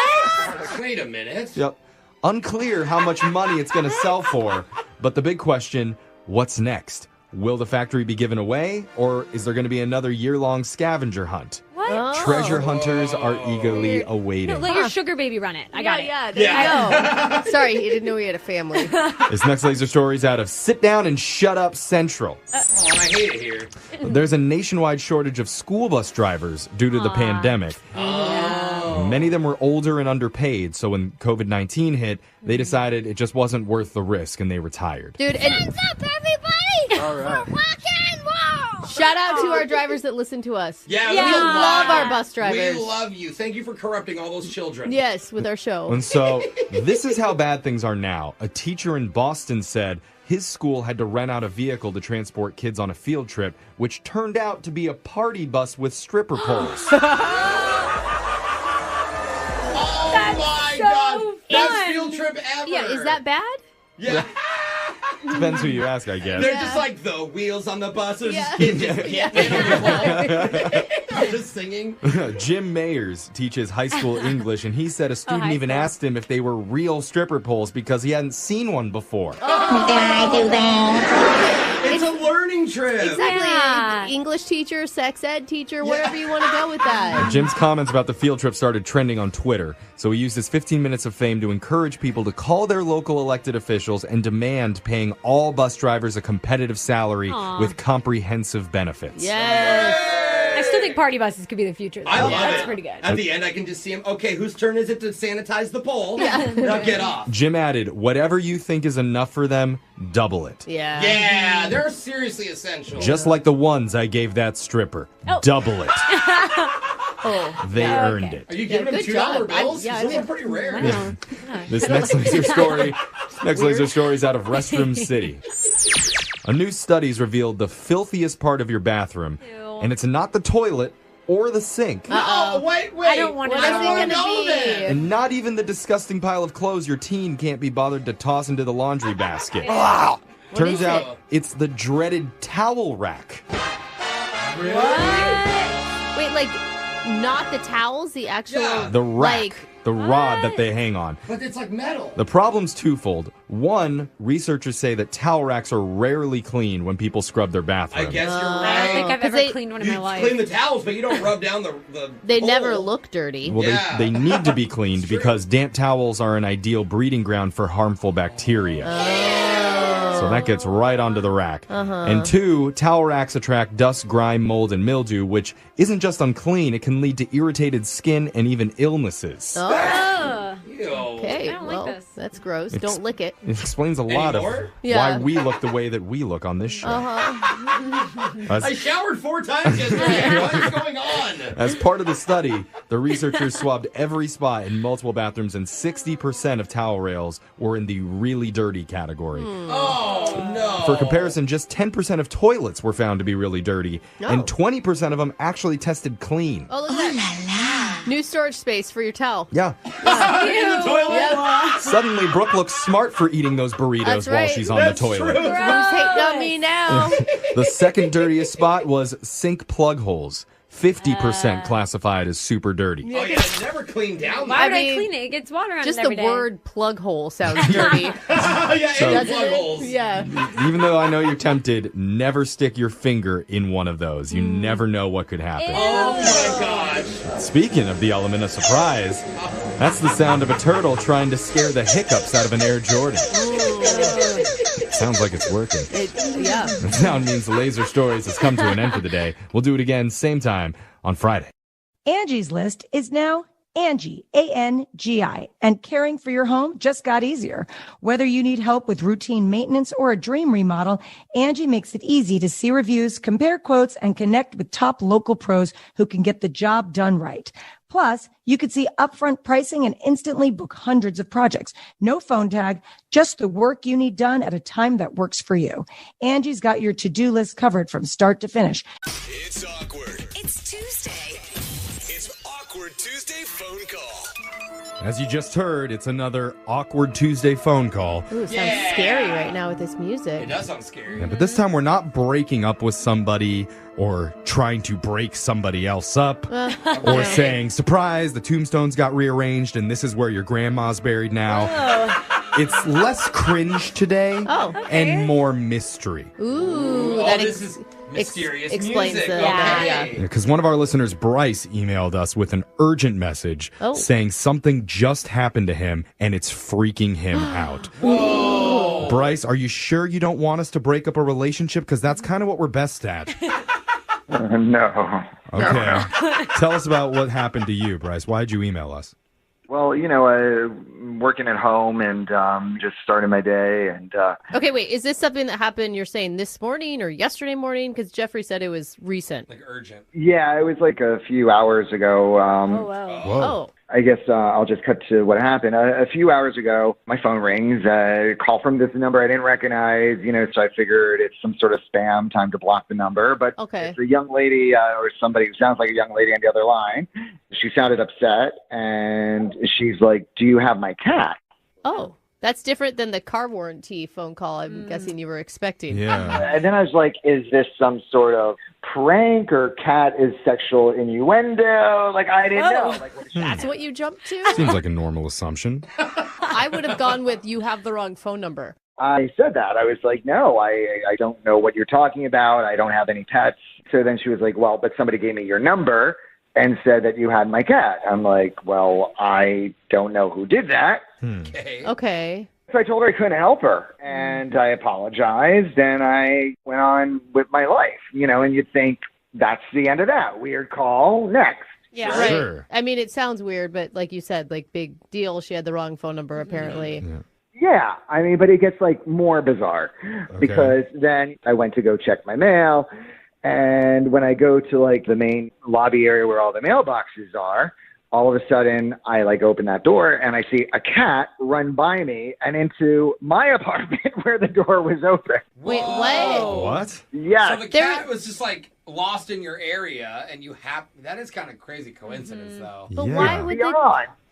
Wait a minute. Yep. Unclear how much money it's going to sell for. But the big question, what's next? Will the factory be given away, or is there going to be another year-long scavenger hunt? What? Oh. Treasure hunters are eagerly awaiting. No, let your sugar baby run it. I got it. Yeah, there you go. Sorry, he didn't know he had a family. This next laser story is out of Sit Down and Shut Up Central. Oh, I hate it here. There's a nationwide shortage of school bus drivers due to the pandemic. Many of them were older and underpaid, so when COVID-19 hit, they decided it just wasn't worth the risk and they retired. Dude, and Hands up, everybody! All right. For rock and roll! shout out to our drivers that listen to us. Yeah, We we love our bus drivers. We love you. Thank you for corrupting all those children. Yes, with our show. And so this is how bad things are now. A teacher in Boston said his school had to rent out a vehicle to transport kids on a field trip, which turned out to be a party bus with stripper poles. Oh my God. Best field trip ever. Yeah, is that bad? Yeah. Depends who you ask, I guess. They're just like the wheels on the buses. Yeah. Kids just can't just singing. Jim Mayers teaches high school English, and he said a student even asked him if they were real stripper poles because he hadn't seen one before. It's a learning training trip. Exactly. Yeah. English teacher, sex ed teacher, wherever you want to go with that. Jim's comments about the field trip started trending on Twitter, so he used his 15 minutes of fame to encourage people to call their local elected officials and demand paying all bus drivers a competitive salary with comprehensive benefits. Yes. I still think party buses could be the future. I love That's it. pretty good. At the end, I can just see him. Okay, whose turn is it to sanitize the pole? Now get off. Jim added, whatever you think is enough for them, double it. Yeah. Yeah, they're seriously essential. Just like the ones I gave that stripper. Double it. They earned it. Are you giving them good $2 job. bills? I Those mean, are pretty rare. This next laser story is out of Restroom City. A new study's revealed the filthiest part of your bathroom, and it's not the toilet or the sink. Oh, wait. I don't want to What is it wanna going to know be? that. And not even the disgusting pile of clothes your teen can't be bothered to toss into the laundry basket. Turns is out it's the dreaded towel rack. Really? Wait, like, not the towels, the actual... Yeah. The rack. Like, The rod that they hang on. But it's like metal. The problem's twofold. One, researchers say that towel racks are rarely cleaned when people scrub their I bathroom. guess you're I don't think right. I've 'Cause ever they- cleaned one in You my life. clean the towels, but you don't rub down the they pole. never look dirty. Well, Yeah. they need to be cleaned because damp towels are an ideal breeding ground for harmful bacteria. So that gets right onto the rack. And two, towel racks attract dust, grime, mold, and mildew, which isn't just unclean, it can lead to irritated skin and even illnesses. Ugh. Ew. Okay, I don't like well, this. that's gross. Don't lick it. It explains a lot of Anymore? Yeah. why we look the way that we look on this show. I showered 4 times yesterday. What is going on? As part of the study, the researchers swabbed every spot in multiple bathrooms, and 60% of towel rails were in the really dirty category. Oh, no. For comparison, just 10% of toilets were found to be really dirty, and Oh. 20% of them actually tested clean. Oh, look at that. New storage space for your towel. Yeah. In the toilet? Suddenly, Brooke looks smart for eating those burritos That's while right. she's on That's the toilet. true. Who's hating on me now? The second dirtiest spot was sink plug holes. 50% classified as super dirty. Oh, yeah, it never cleaned down Why would I I mean, clean it? It gets water on Just it the every day. word plug hole sounds dirty. yeah, and Doesn't plug it? holes. Yeah. Even though I know you're tempted, never stick your finger in one of those. You never know what could happen. Oh, my gosh. Speaking of the element of surprise, that's the sound of a turtle trying to scare the hiccups out of an Air Jordan. Sounds like it's working. Yeah. That sound means the Laser Stories has come to an end for the day. We'll do it again same time on Friday. Angie's List is now Angie, A-N-G-I, and caring for your home just got easier. Whether you need help with routine maintenance or a dream remodel, Angie makes it easy to see reviews, compare quotes, and connect with top local pros who can get the job done right. Plus, you could see upfront pricing and instantly book hundreds of projects. No phone tag, just the work you need done at a time that works for you. Angie's got your to-do list covered from start to finish. It's awkward. It's Tuesday. It's Awkward Tuesday phone call. As you just heard, it's another awkward Tuesday phone call. Ooh, sounds Yeah. scary right now with this It music. does sound scary. Yeah, but this time we're not breaking up with somebody or trying to break somebody else up or saying, surprise, the tombstones got rearranged and this is where your grandma's buried now. It's less cringe today and more mystery. Ooh, Oh, that this is mysterious explains music. the yeah. Because one of our listeners, Bryce, emailed us with an urgent message saying something just happened to him and it's freaking him out. Whoa. Bryce, are you sure you don't want us to break up a relationship? Because that's kind of what we're best at. No. Okay. Tell us about what happened to you, Bryce. Why'd you email us? Well, working at home and just starting my day. And Okay, wait. Is this something that happened, you're saying, this morning or yesterday morning? Because Jeffrey said it was recent. Like urgent. yeah, it was like a few hours ago. Oh, wow. Whoa. Oh. I guess I'll just cut to what happened. A few hours ago, my phone rings, call from this number I didn't recognize, so I figured it's some sort of spam, time to block the number. But Okay. it's a young lady or somebody who sounds like a young lady on the other line. She sounded upset, and she's like, do you have my cat? Oh. That's different than the car warranty phone call I'm guessing you were expecting. Yeah. And then I was like, is this some sort of prank or cat is sexual innuendo? Like, I didn't know. Like, what is That's what you jumped to? Seems like a normal assumption. I would have gone with you have the wrong phone number. I said that. I was like, no, I don't know what you're talking about. I don't have any pets. So then she was like, well, but somebody gave me your number and said that you had my cat. I'm like, well, I don't know who did that. Okay. So I told her I couldn't help her, and I apologized, and I went on with my life, and you'd think that's the end of that. Weird call, next. Yeah, right. Sure. I mean, it sounds weird, but like you said, like big deal. She had the wrong phone number, apparently. Yeah, I mean, but it gets like more bizarre because then I went to go check my mail, and when I go to like the main lobby area where all the mailboxes are, all of a sudden, I like open that door and I see a cat run by me and into my apartment where the door was open. Wait, what? What? Yeah. So the cat was just like lost in your area, and you have that is kind of crazy coincidence, though. But why would they?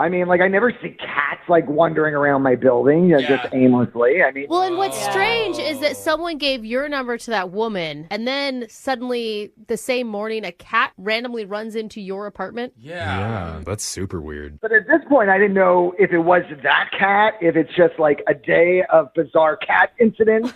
I mean, like I never see cats like wandering around my building just aimlessly. I mean, Well, and what's strange is that someone gave your number to that woman, and then suddenly the same morning, a cat randomly runs into your apartment. Yeah, that's super weird. But at this point, I didn't know if it was that cat, if it's just like a day of bizarre cat incidents.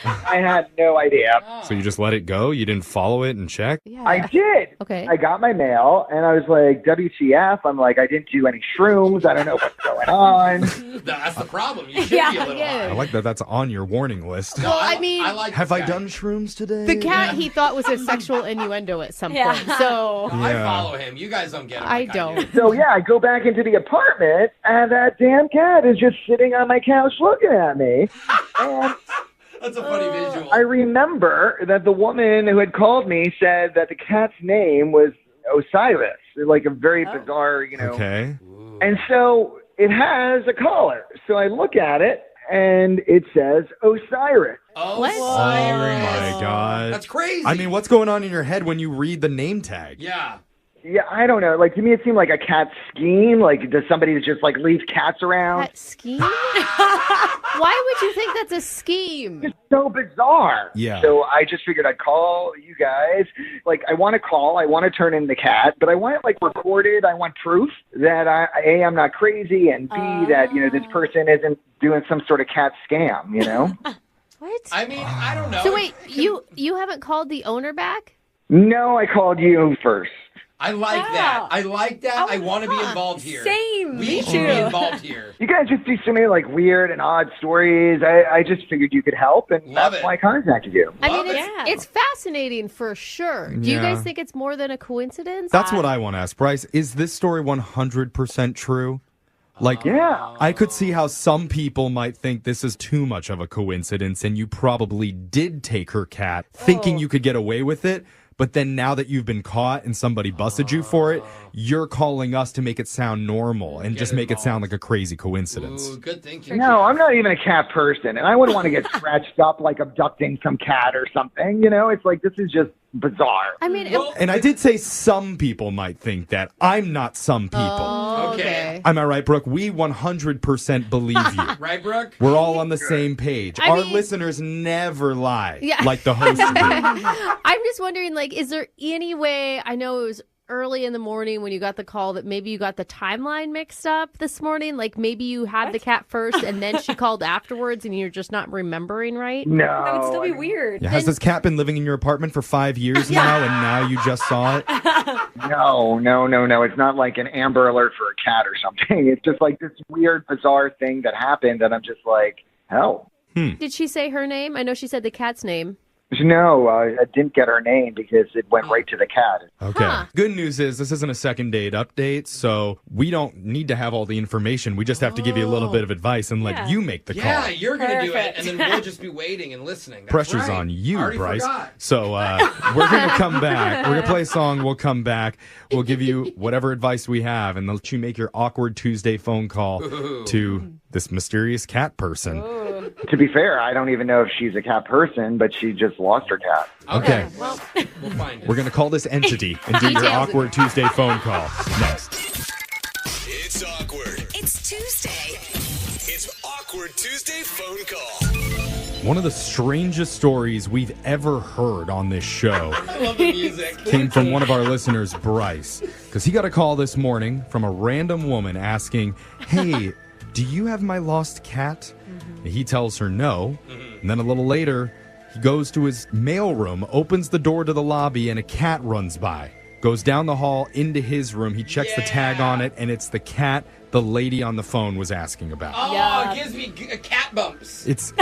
I had no idea. So you just let it go? You didn't follow it and check? I did. Okay. I got my mail, and I was like, WTF? I'm like, I didn't do any shrooms. I don't know what's going on. That's the problem. You should be a little high. I like that that's on your warning list. Well, I mean, have I done shrooms today? The cat he thought was a sexual innuendo at some point. So I follow him. You guys don't get him. I don't. So, yeah, I go back into the apartment, and that damn cat is just sitting on my couch looking at me. And that's a funny visual. I remember that the woman who had called me said that the cat's name was Osiris, like a very bizarre, Okay. And so it has a collar. So I look at it, and it says Osiris. Oh, what? Oh, my God. That's crazy. I mean, what's going on in your head when you read the name tag? Yeah. Yeah, I don't know. Like, to me, it seemed like a cat scheme. Like, does somebody just, like, leave cats around? Cat scheme? Why would you think that's a scheme? It's so bizarre. Yeah. So I just figured I'd call you guys. Like, I want to call. I want to turn in the cat. But I want it, like, recorded. I want proof that, I'm not crazy, and B, that, this person isn't doing some sort of cat scam, What? I mean, I don't know. So wait, you haven't called the owner back? No, I called you first. I like that. I like that. I want to be involved here. Same. We should be involved here. You guys just do so many like weird and odd stories. I just figured you could help, and that's why I contacted you. I mean, it's fascinating for sure. Do you Yeah. guys think it's more than a coincidence? That's what I want to ask, Bryce. Is this story 100% true? Like, I could see how some people might think this is too much of a coincidence, and you probably did take her cat, thinking you could get away with it. But then now that you've been caught and somebody busted you for it, you're calling us to make it sound normal and just make it sound like a crazy coincidence. Ooh, good thinking. No, I'm not even a cat person, and I wouldn't want to get scratched up like abducting some cat or something. It's like, this is just bizarre. I mean, And I did say some people might think that. I'm not some people. Oh, okay. Am I right, Brooke? We 100% believe you. Right, Brooke? We're all on the same page. Our listeners never lie, like the host did. I'm just wondering, like, is there any way, I know it was early in the morning when you got the call, that maybe you got the timeline mixed up this morning? Like, maybe you had the cat first and then she called afterwards and you're just not remembering right? No. That would still be weird. Yeah, has this cat been living in your apartment for 5 years now, and now you just saw it? No. It's not like an Amber Alert for a cat or something. It's just like this weird, bizarre thing that happened, and I'm just like, hell. Did she say her name? I know she said the cat's name. No, I didn't get her name because it went right to the cat. Okay. Good news is this isn't a second date update, so we don't need to have all the information. We just have to give you a little bit of advice and let you make the call. Yeah, you're going to do it, and then we'll just be waiting and listening. That's Pressure's right. on you, I already Bryce. forgot. So we're going to come back. We're going to play a song. We'll come back. We'll give you whatever advice we have, and let you make your awkward Tuesday phone call to this mysterious cat person. To be fair, I don't even know if she's a cat person, but she just lost her cat. Okay. Well, we'll find it. We're going to call this entity and do your awkward Tuesday phone call next. It's awkward. It's Tuesday. It's Awkward Tuesday phone call. One of the strangest stories we've ever heard on this show I love the music. came from one of our listeners, Bryce, because he got a call this morning from a random woman asking, hey, do you have my lost cat? He tells her no. And then a little later, he goes to his mailroom, opens the door to the lobby, and a cat runs by. Goes down the hall into his room. He checks the tag on it, and it's the cat the lady on the phone was asking about. Oh, it gives me cat bumps. It's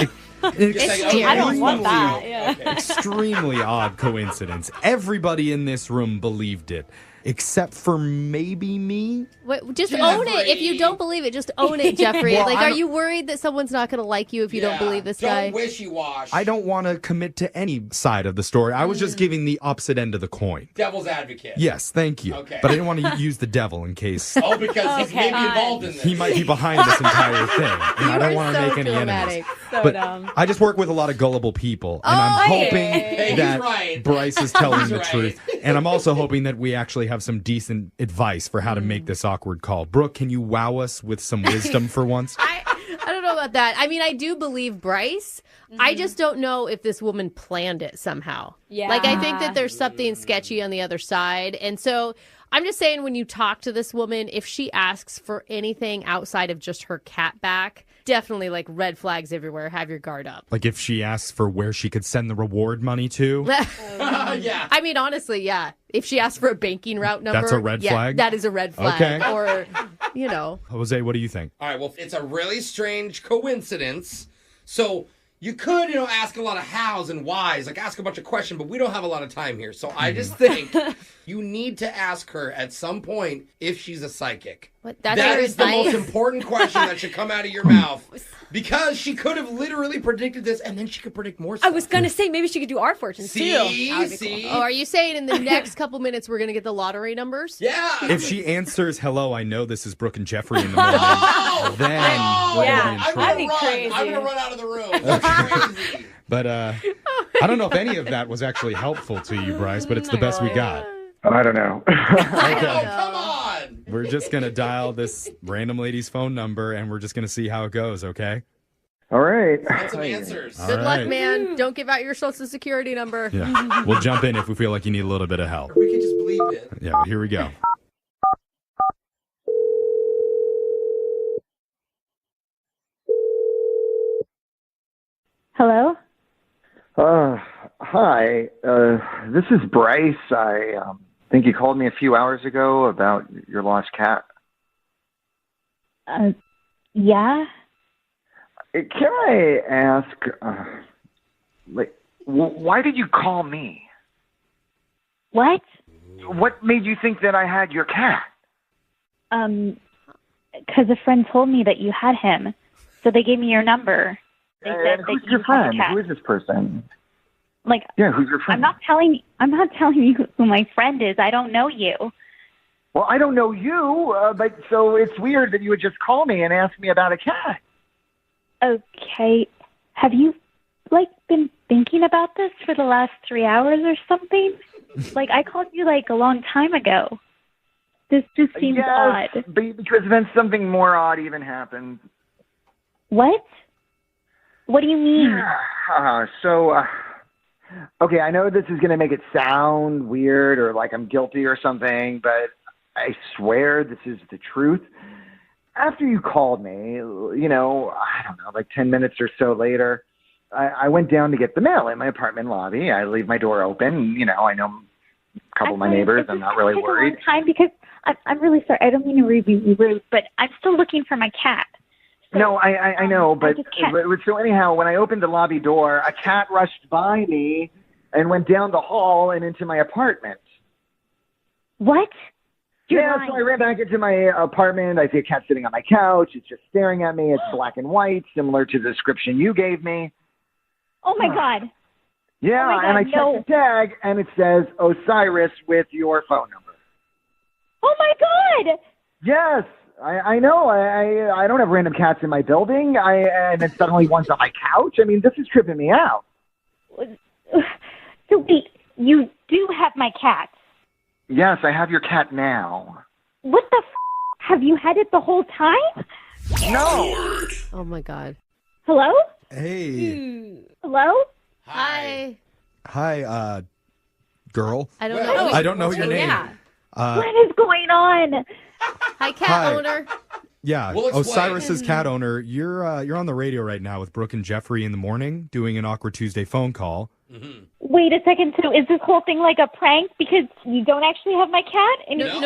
I don't want that. Yeah. extremely odd coincidence. Everybody in this room believed it, except for maybe me. Wait, just own it. If you don't believe it, just own it, Jeffrey. Well, are you worried that someone's not going to like you if you don't believe this guy? Don't wishy-wash. I don't want to commit to any side of the story. I was just giving the opposite end of the coin. Devil's advocate. Yes, thank you. Okay. But I didn't want to use the devil in case Because he's maybe involved in this. he might be behind this entire thing. And I don't want to make any enemies. But I just work with a lot of gullible people, and I'm hoping that Bryce is telling the truth. And I'm also hoping that we actually have some decent advice for how to make this awkward call. Brooke, can you wow us with some wisdom for once? I don't know about that. I mean, I do believe Bryce. I just don't know if this woman planned it somehow. Yeah. Like, I think that there's something sketchy on the other side. And so I'm just saying, when you talk to this woman, if she asks for anything outside of just her cat back, definitely like red flags everywhere. Have your guard up. Like if she asks for where she could send the reward money to? Yeah. I mean, honestly, yeah. If she asks for a banking route number. That's a red flag? That is a red flag. Okay. Or, you know. Jose, what do you think? All right, well, it's a really strange coincidence. So you could, ask a lot of hows and whys, like ask a bunch of questions, but we don't have a lot of time here. So I just think you need to ask her at some point if she's a psychic. That is the most important question that should come out of your mouth. Because she could have literally predicted this, and then she could predict more stuff. I was going to say, maybe she could do our fortunes, too. See? Oh, are you saying in the next couple minutes we're going to get the lottery numbers? Yeah. If she answers, hello, I know this is Brooke and Jeffrey in the morning, then we're going to be in trouble. That'd be crazy. I'm going to run out of the room. That's crazy. But I don't know if any of that was actually helpful to you, Bryce, but it's the best we got. I don't know. Come on. We're just going to dial this random lady's phone number, and we're just going to see how it goes, okay? All right. Get some answers. Good luck, man. Don't give out your social security number. Yeah. We'll jump in if we feel like you need a little bit of help. We can just bleep it. Yeah, here we go. Hello? Hi. This is Bryce. I think you called me a few hours ago about your lost cat. Yeah? Can I ask, why did you call me? What? What made you think that I had your cat? Because a friend told me that you had him, so they gave me your number. They said who's that your you friend? had the cat. Who is this person? Like, Yeah, who's your friend? I'm not telling you who my friend is. I don't know you. Well, I don't know you, but so it's weird that you would just call me and ask me about a cat. Okay. Have you, been thinking about this for the last 3 hours or something? I called you, a long time ago. This just seems odd. Because then something more odd even happened. What? What do you mean? Okay, I know this is going to make it sound weird or like I'm guilty or something, but I swear this is the truth. After you called me, I don't know, 10 minutes or so later, I went down to get the mail in my apartment lobby. I leave my door open. I know a couple of my neighbors. I'm not really worried. It's a long time because I'm really sorry. I don't mean to be rude, but I'm still looking for my cat. So, no, I know, but can't. so anyhow, when I opened the lobby door, a cat rushed by me and went down the hall and into my apartment. What? So I ran back into my apartment. I see a cat sitting on my couch. It's just staring at me. It's black and white, similar to the description you gave me. Oh, my God. Yeah, oh my God, and I checked the tag, and it says Osiris with your phone number. Oh, my God. Yes, I know. I don't have random cats in my building, and then suddenly one's on my couch. I mean, this is tripping me out. So, wait, you do have my cat? Yes, I have your cat now. What the Have you had it the whole time? No. Oh, my God. Hello? Hey. Hello? Hi. Hi, girl. I don't know. I don't know your name. Yeah. What is going on? Hi, cat owner. Yeah. We'll explain. Osiris's cat owner, you're on the radio right now with Brooke and Jeffrey in the morning doing an Awkward Tuesday phone call. Mm-hmm. Wait a second. So is this whole thing like a prank because you don't actually have my cat? And No.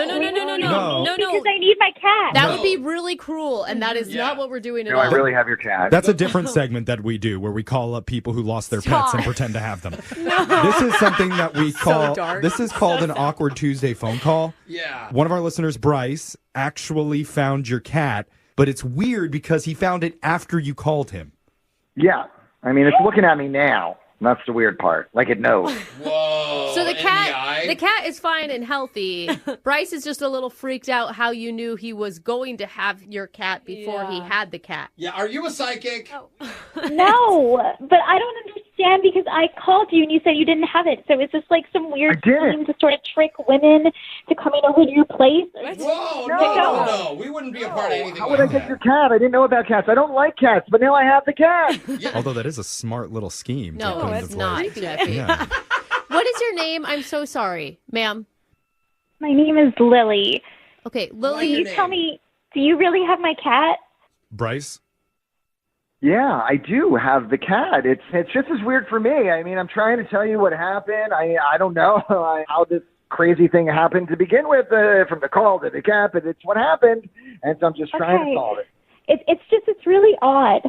Because I need my cat. That would be really cruel, and that is not what we're doing at No, all. I really have your cat. That's a different segment that we do where we call up people who lost their pets and pretend to have them. This is something that we call, dark. this is called an Awkward Tuesday phone call. Yeah. One of our listeners, Bryce, actually found your cat, but it's weird because he found it after you called him. Yeah. I mean, it's looking at me now. That's the weird part. Like it knows. Whoa. So the NBI? cat is fine and healthy. Bryce is just a little freaked out how you knew he was going to have your cat before he had the cat. Yeah, are you a psychic? No, but I don't understand because I called you and you said you didn't have it. So is this like some weird scheme to sort of trick women to coming over to your place? Whoa, no. We wouldn't be a part of anything How like would I get your cat? I didn't know about cats. I don't like cats, but now I have the cat. Although that is a smart little scheme. to put into it's play. not, Jeffy. Yeah. What is your name? I'm so sorry, ma'am. My name is Lily. Okay, Can Lily. you tell me, do you really have my cat? Bryce? Yeah, I do have the cat. It's just as weird for me. I mean, I'm trying to tell you what happened. I don't know how this crazy thing happened to begin with, from the call to the cat, but it's what happened, and so I'm just trying to solve it. It's really odd.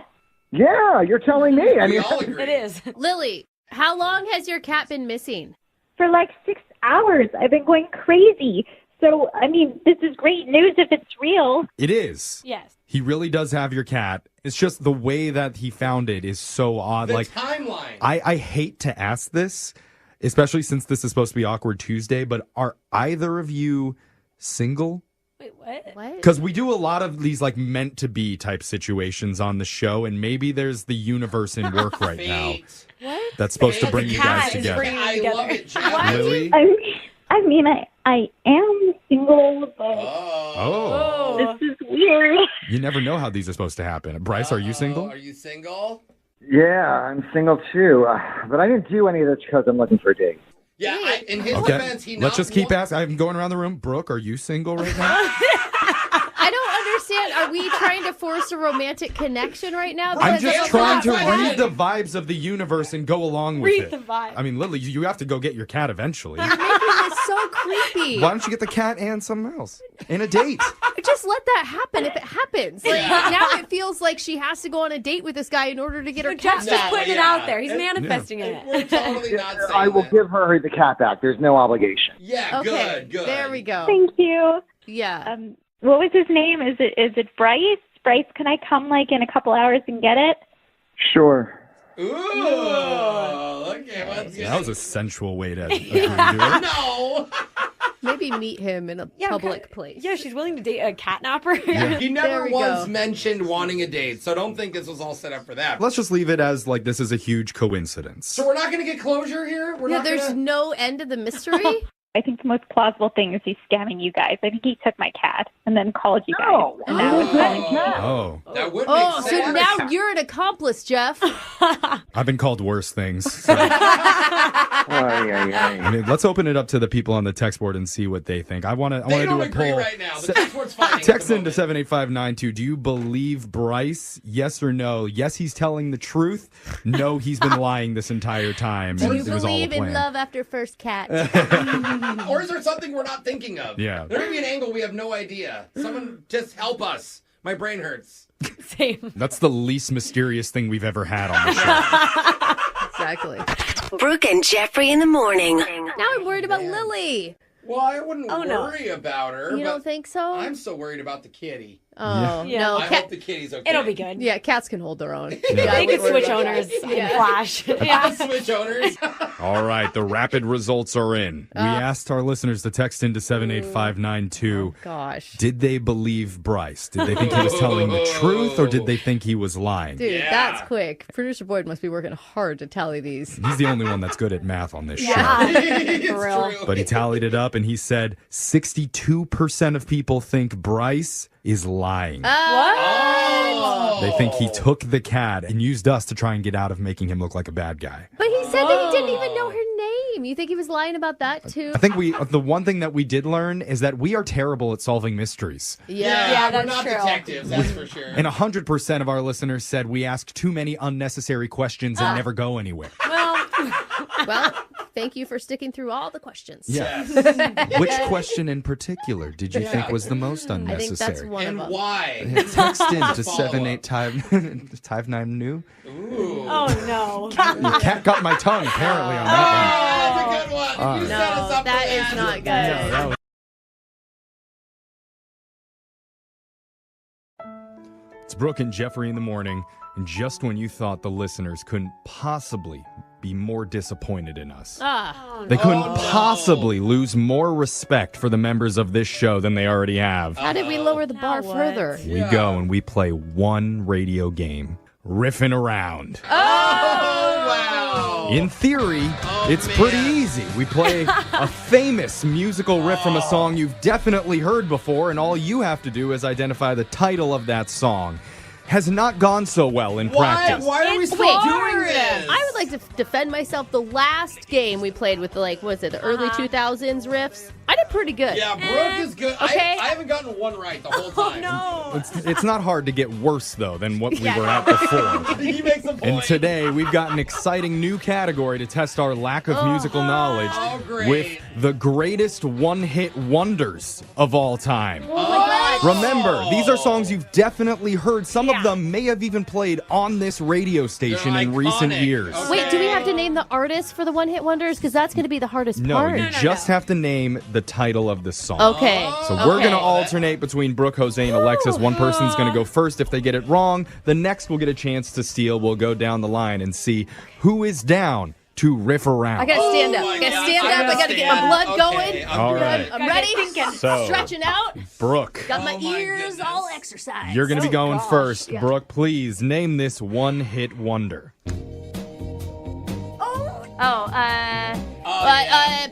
Yeah, you're telling me. I We mean, all agree. It is. Lily, how long has your cat been missing? For like 6 hours, I've been going crazy. So, I mean, this is great news if it's real. It is. Yes. He really does have your cat. It's just the way that he found it is so odd. The like timeline. I hate to ask this, especially since this is supposed to be Awkward Tuesday, but are either of you single? Wait, what? What? Because we do a lot of these like meant to be type situations on the show, and maybe there's the universe in work right now Fate. What? that's supposed to bring The you guys cat is together. bringing- I love it, Jeff. Lily? I mean, I am single, but Oh, this is weird. you never know how these are supposed to happen. Bryce, are you single? Are you single? yeah, I'm single too, but I didn't do any of this because I'm looking for a date. Yeah, in his Okay, defense, he let's just keep asking. I'm going around the room. Brooke, are you single right now? I don't understand. Are we trying to force a romantic connection right now? I'm Because just that's trying not to what read the vibes of the universe and go along with Read it. the vibe. I mean, Lily, you have to go get your cat eventually. You're making this so creepy. Why don't you get the cat and something else in a date? Just let that happen if it happens. Like now it feels like she has to go on a date with this guy in order to get her cat Jeff's just back. putting it yeah. out there. He's manifesting it. We're totally not saying I will that. give her the cat back. There's no obligation. Yeah, Okay, good. there we go. Thank you. Yeah. What was his name? Is it Bryce? Bryce, can I come like in a couple hours and get it? Sure. Ooh, okay, let's get That was a sensual way to agree to it. No! Maybe meet him in a public place. Yeah, she's willing to date a catnapper. He There never we once go. mentioned wanting a date, so don't think this was all set up for that. Let's just leave it as like this is a huge coincidence. So we're not going to get closure here? We're Yeah, not there's gonna... no end to the mystery. I think the most plausible thing is he's scamming you guys. I think he took my cat and then called you guys. No. And that was Oh, That would make Oh, so sense. now you're an accomplice, Jeff. I've been called worse things. So, I mean, let's open it up to the people on the text board and see what they think. I want to They do don't a agree poll. right now. The text board's fighting. Text at the into 78592. Do you believe Bryce? Yes or no? Yes, he's telling the truth. No, he's been lying this entire time. Do and you it was all a believe in plan. love after first cat? moment. Or is there something we're not thinking of? Yeah. There may be an angle we have no idea. Someone just help us. My brain hurts. Same. That's the least mysterious thing we've ever had on the show. Exactly. Brooke and Jeffrey in the morning. Now I'm worried about Lily. Well, I wouldn't Oh, no. worry about her. You but don't think so? I'm so worried about the kitty. Oh, Yeah. no. I Cat- hope the kitty's okay. It'll be good. yeah, cats can hold their own. They could switch owners Yeah. in Flash. Yeah. Switch owners. All right, the rapid results are in. We asked our listeners to text into 78592. Gosh. Did they believe Bryce? Did they think he was telling the truth, or did they think he was lying? Dude, Yeah. that's quick. Producer Boyd must be working hard to tally these. He's the only one that's good at math on this show. It's For real. true. But he tallied it up and he said 62% of people think Bryce is lying. Oh. They think he took the cat and used us to try and get out of making him look like a bad guy. But he said that he didn't even know her name. You think he was lying about that too? I think the one thing that we did learn is that we are terrible at solving mysteries. Yeah, that's we're not true. detectives, that's for sure. And 100% of our listeners said we ask too many unnecessary questions and never go anywhere. Well, thank you for sticking through all the questions. Yeah. Which question in particular did you think was the most I think unnecessary? that's one And of them. why? Text in to Follow up. 785 new. Ooh. Oh, no. Cat got my tongue apparently on that That's a good one. You set us No, up that for is not good. one. No, that was... It's Brooke and Jeffrey in the morning, and just when you thought the listeners couldn't possibly be more disappointed in us. They couldn't possibly lose more respect for the members of this show than they already have. How did we lower the bar further? We go and we play one radio game, Riffing Around. Oh, wow. In theory, it's pretty easy. We play a famous musical riff from a song you've definitely heard before, and all you have to do is identify the title of that song. Has not gone so well in practice. Why are we still Wait, doing this? I would like to defend myself. The last game we played with, the early 2000s riffs? I did pretty good. Yeah, Brooke is good. Okay. I haven't gotten one right the whole time. No. It's not hard to get worse, though, than what we were at before. He makes a point. And today, we've got an exciting new category to test our lack of musical knowledge great. with the greatest one-hit wonders of all time. Oh, Remember, these are songs you've definitely heard. Some of them may have even played on this radio station They're in recent iconic. years. Okay. Wait, do we have to name the artist for the one-hit wonders? Because that's going to be the hardest No, part. you just have to name the title of the song. Okay. So we're Okay. going to alternate between Brooke, Jose, and Alexis. One person's going to go first. If they get it wrong, the next will get a chance to steal. We'll go down the line and see who is down to riff around. I gotta stand up. my I gotta God. stand I up. I gotta gotta get my blood stand. going. Okay, I'm All good. right. I'm ready. So- Stretching out. Brooke, Got my Oh my ears goodness. all exercised. you're going to be going gosh. first. Yeah. Brooke, please name this one-hit wonder.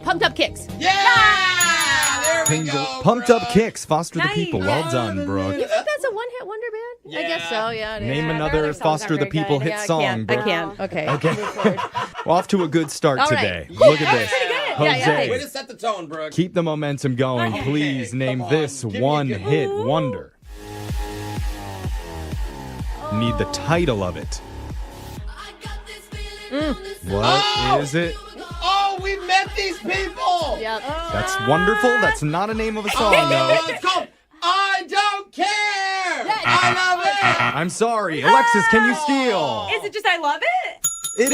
Pumped Up Kicks. Yeah! There we go. Pumped Brooke. Up Kicks, Foster the Nice. People. Well done, Brooke. You think that's a one-hit wonder band? I guess so. Yeah. it is. Name their another other songs Foster aren't the very People good. hit Yeah, song, Brooke. I can't. Okay. Okay. We're off to a good start All right. today. Yeah, Look at that's this. pretty good. Jose, Yeah, Way to set the tone, Brooke. keep the momentum going. Okay, Please name come on. this Give me a good one-hit wonder. Need the title of it. What is it? Oh, we met these people! Yep. That's wonderful. That's not a name of a song, Oh, though. it's called I Don't Care! I love it! I'm sorry. Alexis, can you steal? Is it just I love it? It is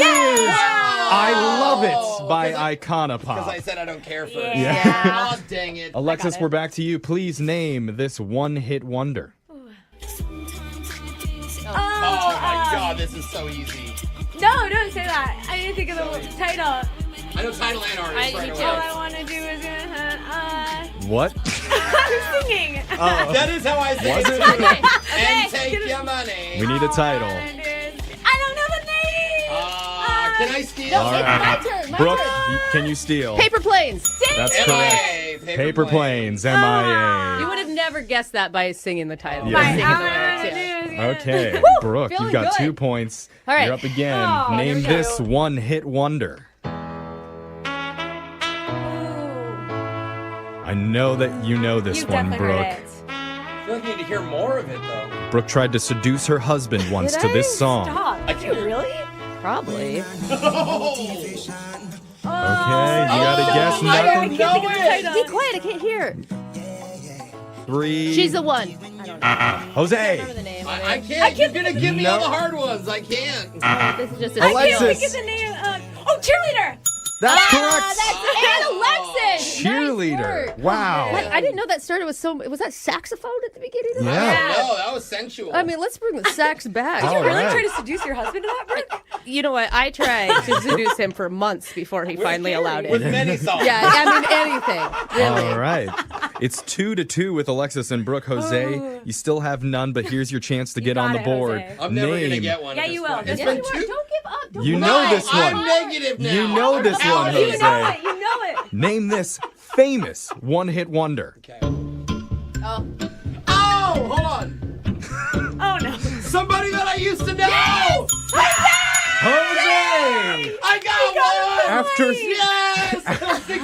I Love It by Because I Iconopop. said I don't care first. Yeah. Oh, dang it. Alexis, we're back to you. Please name this one-hit wonder. Oh, my God, this is so easy. No, don't say that. I didn't think of the title. I know title and artist right All away. I want to do is What? I'm singing. Oh, That is how I say was it. it? Okay. And take your money. We need a title. I don't know the name. Can I steal? No, All it's right. my turn. My Brooke, turn. can you steal? Paper Planes. That's MIA, correct. Paper Planes, MIA. You would have never guessed that by singing the title. Yeah. By singing the All lyrics. I Yeah. wanna do is Okay, Brooke, feeling you've got good. 2 points. All right. You're up again. Oh, Name here we this go. one-hit wonder. I know that you know this You one, definitely Brooke. heard it. I feel like I need to hear more of it, though. Brooke tried to seduce her husband once to this song. Stop. Did you really? Probably. Okay, you gotta guess I don't nothing. know Be it. quiet. I can't hear. 3. She's the one. Jose. Remember the name of I it. can't. You're going to give me all No. the hard ones. I can't. This is just a I can't Alexis. think of the name. Cheerleader. That's Ah, correct. that's and Alexis. Cheerleader. Nice work. Wow. Like, I didn't know that started with so. Was that saxophone at the beginning of Yeah. that? No, that was sensual. I mean, let's bring the sax back. All Did you really right. try to seduce your husband to that, Brooke? You know what? I tried to seduce him for months before he finally allowed it. With many songs. Yeah, I mean anything. Really. All right. It's 2-2 with Alexis and Brooke. Jose, you still have none, but here's your chance to get on the got it, board. Jose. I'm never going to Name. get one. Yeah, at you this will. point. It's Yes, been you are. two. Don't give up. Don't You give know up. this one. I'm negative now. You know this I'm one, out. Jose. You know it. You know it. Name this famous one-hit wonder. Okay. Oh. Oh, hold on. Oh no. Somebody that I used to know. Jose! I got one. After Yes! It took 3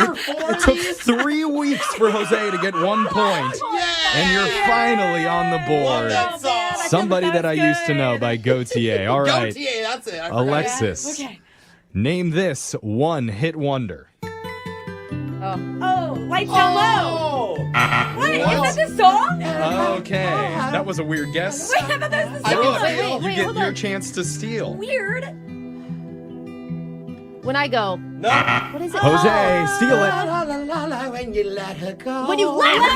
or 4 it took 3 weeks for Jose to get 1 point. Yes! And you're finally on the board. Love that song. Somebody that I used to know by Gautier. All right. Gautier, that's it. I forgot. Alexis, name this one-hit wonder. Oh, Lights Down Low. What? Is that the song? Okay, that was a weird guess. Wait, I thought that was the Brooke, song. you get your chance to steal. Weird. When I go. No. What is it? Jose, steal it. La, la, la, la, when you let her go. When you let her go.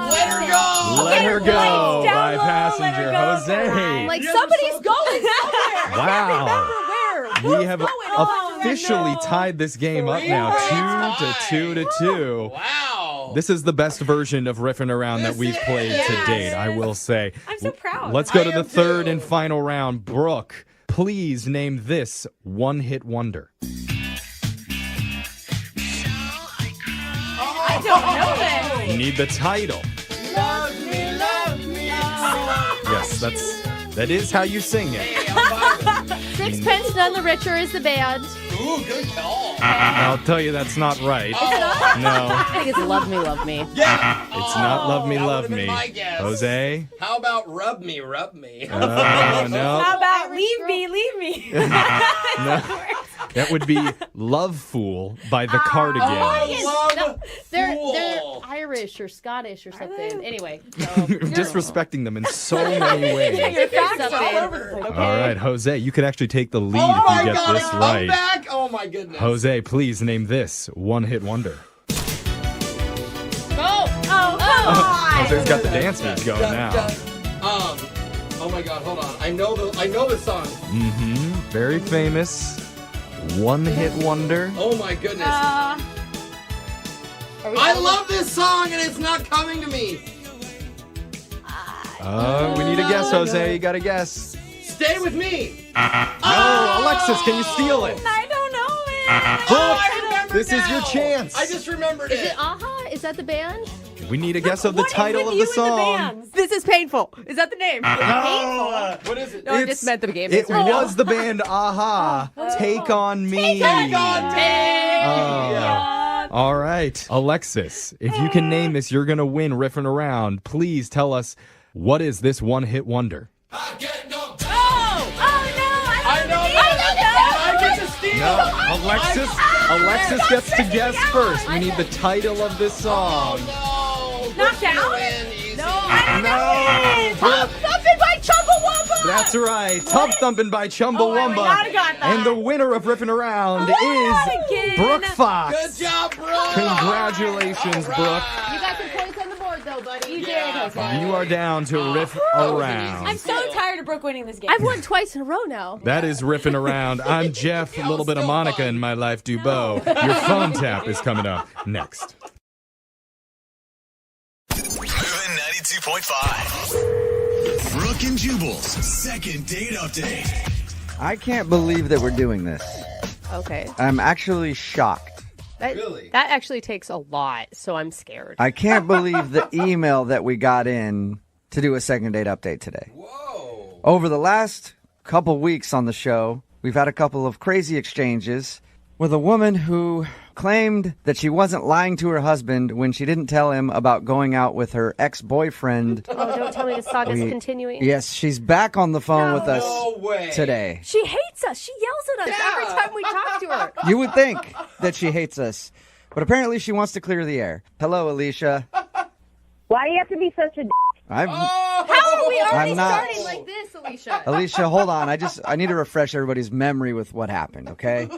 Let her go. Let her go Lights down by low, Passenger let her go. Jose. Like somebody's going somewhere. Wow. Where? We have officially tied this game up now, 2 to 2. Wow. This is the best version of riffing around that This we've played is. to date, I will say. I'm so proud. Let's go to I the am third too. and final round. Brooke, please name this one-hit wonder. I don't know this. You need the title. Love me, love me. Yes, that is how you sing it. Hey, I'm vibing. Sixpence None the Richer is the band. Ooh, good call. I'll tell you that's not right. Oh, No, I think it's Love Me, Love Me. yeah. it's not Love Me, that Love would've been Me. my guess. Jose? How about rub me, rub me? Oh, no. How about Leave Me, Leave Me? No. That would be Love Fool by the Cardigans. Love They're Fool. Irish or Scottish or something. Anyway, so Disrespecting them in so many ways. Your facts are all Something. over the place. All right, Jose, you could actually take the lead Oh if my you get God, this a right. comeback? Oh my goodness. Jose, please name this one-hit wonder. Jose's got the dance moves going now. Oh my God, hold on. I know the song. Mm-hmm. Very famous one-hit wonder. Oh my goodness. Are we I all- love this song and it's not coming to me. We need a guess, Jose. You got to guess. Stay with me. No, Alexis, can you steal it? I don't know it. I remember This is your now. chance. I just remembered Is it. it Aha? Is that the band? We need a guess of the What is title with of you the and song. bands? This is Painful. Is that the name? No. What is it? No, I just meant the game. It was the band Aha. Take on Me. Take on me. Oh. All right, Alexis, if you can name this, you're going to win riffing around. Please tell us, what is this one-hit wonder? I get no. Oh, no. I know that. I get to steal. No, Alexis gets to guess first. We need the title of this song. Oh, no. Knocked out? No. Brooke, Thumping by Chumbawamba! that's right. Tub Thumping by Chumbawamba. I got that. And the winner of Riffing Around again. is Brooke Fox. Good job, bro. Congratulations, Brooke. You got some points on the board, though, buddy. You Yeah. did, Jose. You are down to Riff Around. I'm so tired of Brooke winning this game. I've won twice in a row now. That is Riffing Around. I'm Jeff, a little bit of still Monica fun. in my life, Dubois. Your phone tap is coming up next. Moving 92.5. Brooke and Jubal's second date update. I can't believe that we're doing this. Okay. I'm actually shocked. Really? That actually takes a lot, so I'm scared. I can't believe the email that we got in to do a second date update today. Whoa. Over the last couple weeks on the show, we've had a couple of crazy exchanges with a woman who claimed that she wasn't lying to her husband when she didn't tell him about going out with her ex-boyfriend. Oh, don't tell me the saga's continuing. Yes, she's back on the phone with us No way. today. She hates us. She yells at us every time we talk to her. You would think that she hates us, but apparently she wants to clear the air. Hello, Alicia. Why do you have to be such a I've How are we already I'm not- starting like this, Alicia? Alicia, hold on. I need to refresh everybody's memory with what happened, okay?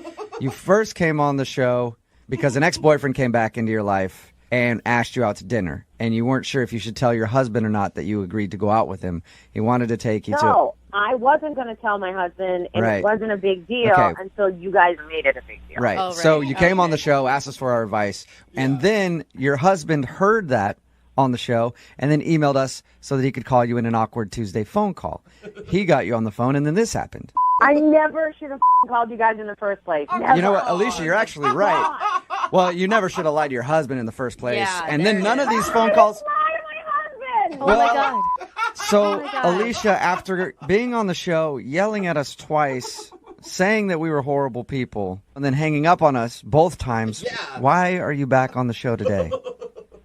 You first came on the show because an ex-boyfriend came back into your life and asked you out to dinner, and you weren't sure if you should tell your husband or not that you agreed to go out with him. He wanted to take you to... No, I wasn't going to tell my husband, and Right. it wasn't a big deal Okay. until you guys made it a big deal. Right. So you came on the show, asked us for our advice, and then your husband heard that on the show and then emailed us so that he could call you in an awkward Tuesday phone call. He got you on the phone, and then this happened. I never should have called you guys in the first place. Never. You know what, Alicia, you're actually right. Well, you never should have lied to your husband in the first place. Yeah, and then none of these phone calls... Oh my God. So, Alicia, after being on the show, yelling at us twice, saying that we were horrible people and then hanging up on us both times. Yeah. Why are you back on the show today?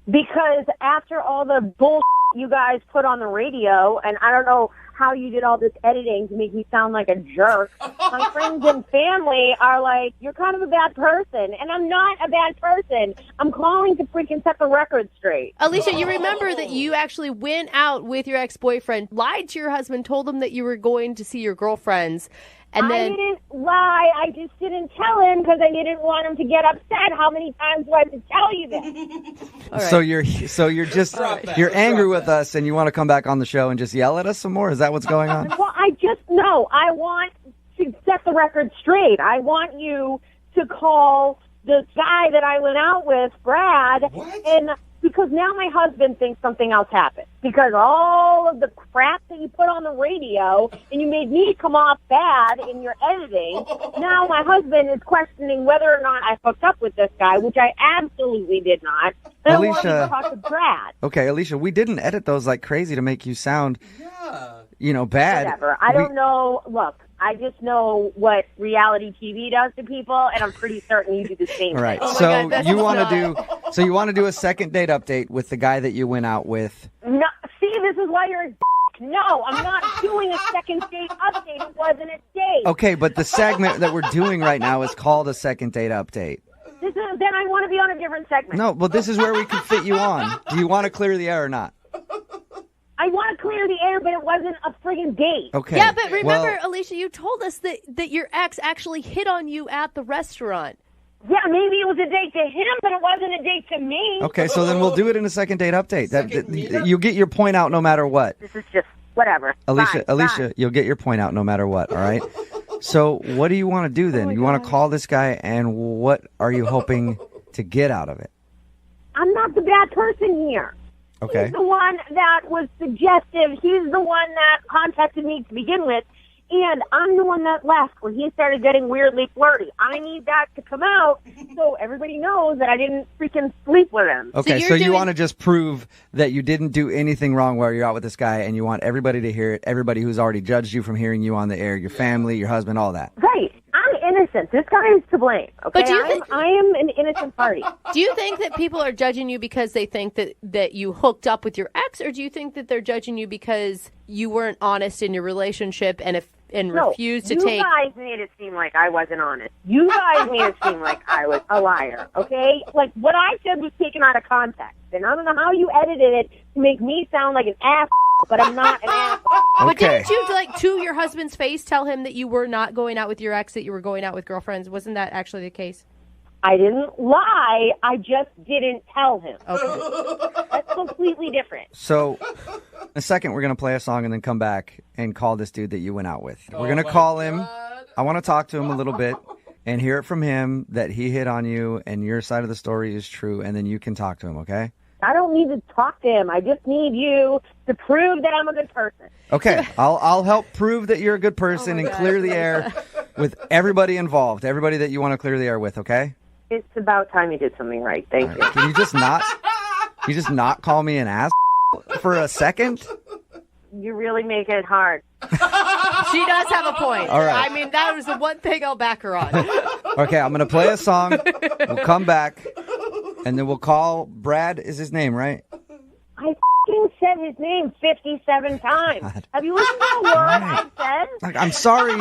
Because after all the bullshit you guys put on the radio, and I don't know how you did all this editing to make me sound like a jerk, my friends and family are like, you're kind of a bad person. And I'm not a bad person. I'm calling to freaking set the record straight. Alicia, you remember that you actually went out with your ex-boyfriend, lied to your husband, told him that you were going to see your girlfriends, and then... I didn't lie. I just didn't tell him because I didn't want him to get upset. How many times do I have to tell you this? All right. So you're just you're angry with us and you want to come back on the show and just yell at us some more? Is that what's going on? Well, I want to set the record straight. I want you to call the guy that I went out with, Brad, and because now my husband thinks something else happened. Because all of the crap that you put on the radio and you made me come off bad in your editing, now my husband is questioning whether or not I hooked up with this guy, which I absolutely did not. And I want you to talk to Brad. Okay, Alicia, we didn't edit those like crazy to make you sound, bad. Whatever. I don't know. Look, I just know what reality TV does to people, and I'm pretty certain you do the same All right. thing. So you want to do a second date update with the guy that you went out with? No, see, this is why you're a No, I'm not doing a second date update. It wasn't a date. Okay, but the segment that we're doing right now is called a second date update. Then I want to be on a different segment. No, well, this is where we can fit you on. Do you want to clear the air or not? I want to clear the air, but it wasn't a friggin' date. Okay. Yeah, but remember, Alicia, you told us that your ex actually hit on you at the restaurant. Yeah, maybe it was a date to him, but it wasn't a date to me. Okay, so then we'll do it in a second date update. You get your point out no matter what. This is just whatever. Alicia, you'll get your point out no matter what, all right? So what do you want to do then? You want to call this guy, and what are you hoping to get out of it? I'm not the bad person here. Okay. He's the one that was suggestive. He's the one that contacted me to begin with. And I'm the one that left when he started getting weirdly flirty. I need that to come out so everybody knows that I didn't freaking sleep with him. Okay, so you want to just prove that you didn't do anything wrong while you're out with this guy, and you want everybody to hear it, everybody who's already judged you from hearing you on the air, your family, your husband, all that. Right. I'm innocent. This guy is to blame. Okay, But do you I am an innocent party. Do you think that people are judging you because they think that you hooked up with your ex, or do you think that they're judging you because you weren't honest in your relationship and refused to take... You guys made it seem like I wasn't honest. You guys made it seem like I was a liar, okay? Like, what I said was taken out of context. And I don't know how you edited it to make me sound like an ass, but I'm not an ass. But didn't you, to your husband's face, tell him that you were not going out with your ex, that you were going out with girlfriends? Wasn't that actually the case? I didn't lie. I just didn't tell him. Okay. That's completely different. So, in a second, we're going to play a song and then come back and call this dude that you went out with. We're going to call him. I want to talk to him a little bit and hear it from him that he hit on you and your side of the story is true, and then you can talk to him, okay? I don't need to talk to him. I just need you to prove that I'm a good person. Okay, I'll help prove that you're a good person and clear the air with everybody involved, everybody that you want to clear the air with, okay? It's about time you did something right. Thank you. Can you just not call me an ass for a second? You really make it hard. She does have a point. All right. I mean, that was the one thing I'll back her on. Okay, I'm going to play a song. We'll come back, and then we'll call Brad is his name, right? I said his name 57 times. God. Have you listened to a word I said? Like, I'm sorry.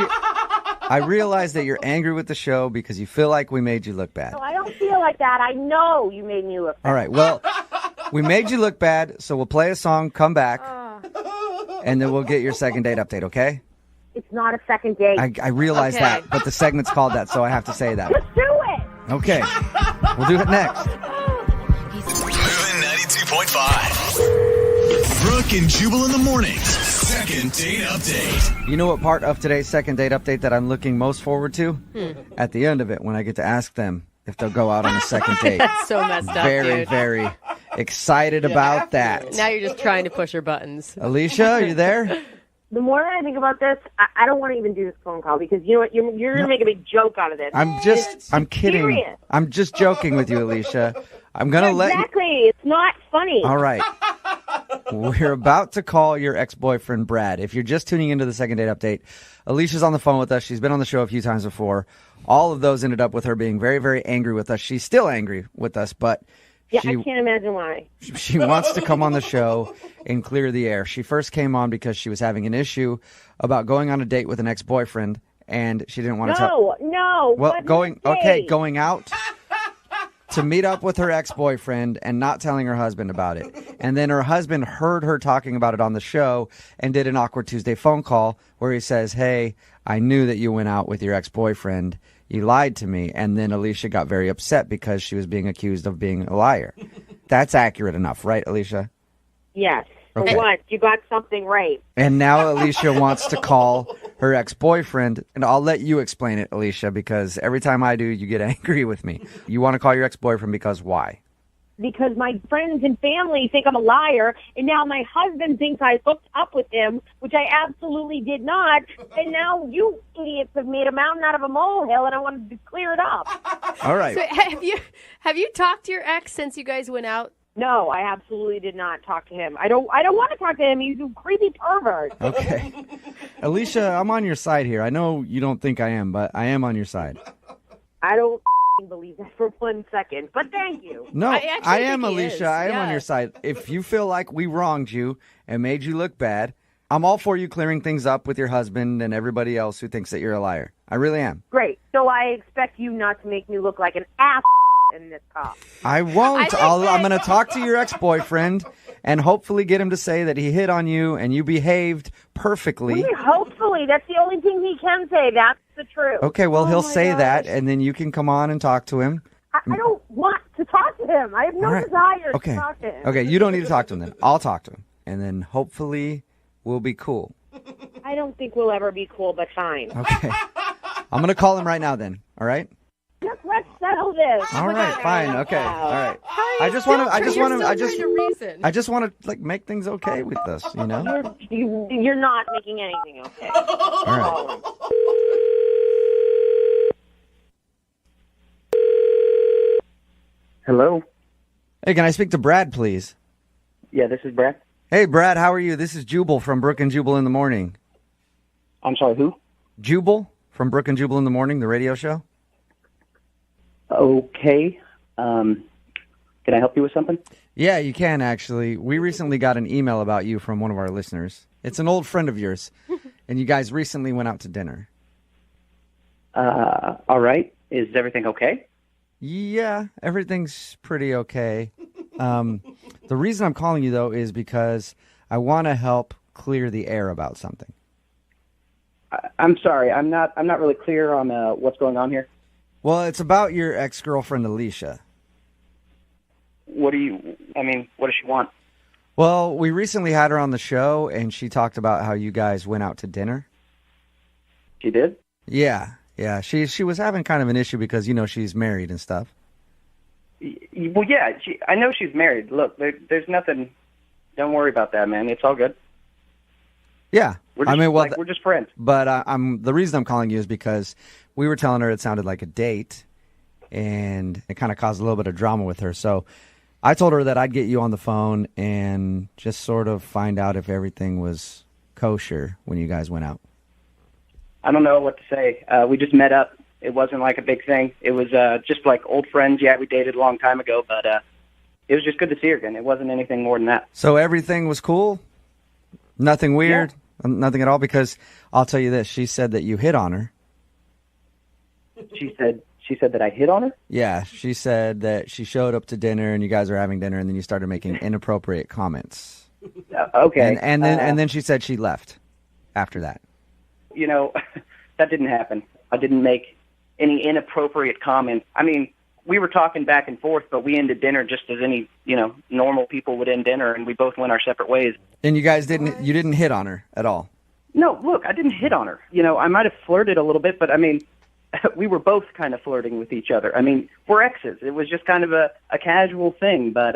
I realize that you're angry with the show because you feel like we made you look bad. No, I don't feel like that. I know you made me look bad. All right, well, we made you look bad, so we'll play a song, come back, and then we'll get your second date update, okay? It's not a second date. I realize that, but the segment's called that, so I have to say that. Just do it! Okay, we'll do it next. Moving 92.5. Brooke and Jubal in the mornings. Second date update. You know what part of today's second date update that I'm looking most forward to? At the end of it, when I get to ask them if they'll go out on a second date. That's so messed up, Very, dude. very excited about that. Now you're just trying to push her buttons. Alicia, are you there? The more I think about this, I don't want to even do this phone call because you know what? You're going to make a big joke out of this. I'm kidding. Serious. I'm just joking with you, Alicia. I'm going to let you. Exactly. It's not funny. All right. We're about to call your ex-boyfriend, Brad. If you're just tuning into the second date update, Alicia's on the phone with us. She's been on the show a few times before. All of those ended up with her being very, very angry with us. She's still angry with us, but Yeah, I can't imagine why. she wants to come on the show and clear the air. She first came on because she was having an issue about going on a date with an ex-boyfriend, and she didn't want to tell. No. Well, what going mistake? going out to meet up with her ex-boyfriend and not telling her husband about it. And then her husband heard her talking about it on the show and did an Awkward Tuesday phone call where he says, "Hey, I knew that you went out with your ex-boyfriend. You lied to me." And then Alicia got very upset because she was being accused of being a liar. That's accurate enough, right, Alicia? Yes. Okay. For what? You got something right. And now Alicia wants to call her ex-boyfriend, and I'll let you explain it, Alicia, because every time I do, you get angry with me. You want to call your ex-boyfriend because why? Because my friends and family think I'm a liar, and now my husband thinks I hooked up with him, which I absolutely did not. And now you idiots have made a mountain out of a molehill, and I wanted to clear it up. All right. So have you talked to your ex since you guys went out? No, I absolutely did not talk to him. I don't want to talk to him. He's a creepy pervert. Okay. Alicia, I'm on your side here. I know you don't think I am, but I am on your side. I don't believe that for 1 second, but thank you. No, I am, think he Alicia. is. I am on Yeah. your side. If you feel like we wronged you and made you look bad, I'm all for you clearing things up with your husband and everybody else who thinks that you're a liar. I really am. Great. So I expect you not to make me look like an ass in this call. I won't. I'm going to talk to your ex-boyfriend and hopefully get him to say that he hit on you and you behaved perfectly. Hopefully, that's the only thing he can say. That's the truth. Okay, well, he'll my say gosh. that, and then you can come on and talk to him. I don't want to talk to him. I have no All right. desire Okay. to talk to him. Okay, you don't need to talk to him then. I'll talk to him, and then hopefully we'll be cool. I don't think we'll ever be cool, but fine. Okay. I'm going to call him right now then, all right? Just let's settle this. All right, fine. Okay. All right. I just want to like make things okay with this, you know? You're not making anything okay. All right. Hello? Hey, can I speak to Brad, please? Yeah, this is Brad. Hey, Brad, how are you? This is Jubal from Brooke and Jubal in the Morning. I'm sorry, who? Jubal from Brooke and Jubal in the Morning, the radio show. Okay. Can I help you with something? Yeah, you can, actually. We recently got an email about you from one of our listeners. It's an old friend of yours, and you guys recently went out to dinner. All right. Is everything okay? Yeah, everything's pretty okay. The reason I'm calling you, though, is because I want to help clear the air about something. I'm sorry. I'm not really clear on what's going on here. Well, it's about your ex-girlfriend, Alicia. What does she want? Well, we recently had her on the show, and she talked about how you guys went out to dinner. She did? Yeah. She was having kind of an issue because, you know, she's married and stuff. Well, yeah. I know she's married. Look, there's nothing. Don't worry about that, man. It's all good. Yeah. We're just, we're just friends. But the reason I'm calling you is because we were telling her it sounded like a date, and it kind of caused a little bit of drama with her. So I told her that I'd get you on the phone and just sort of find out if everything was kosher when you guys went out. I don't know what to say. We just met up. It wasn't like a big thing. It was just like old friends. Yeah, we dated a long time ago, but it was just good to see her again. It wasn't anything more than that. So everything was cool? Nothing weird? Yeah. Nothing at all? Because I'll tell you this. She said that you hit on her. She said that I hit on her? Yeah, she said that she showed up to dinner and you guys were having dinner and then you started making inappropriate comments. Okay. And then she said she left after that. You know, that didn't happen. I didn't make any inappropriate comments. I mean, we were talking back and forth, but we ended dinner just as any, normal people would end dinner, and we both went our separate ways. And you guys didn't hit on her at all? No, look, I didn't hit on her. I might have flirted a little bit, but I mean, we were both kind of flirting with each other. I mean, we're exes. It was just kind of a casual thing, but,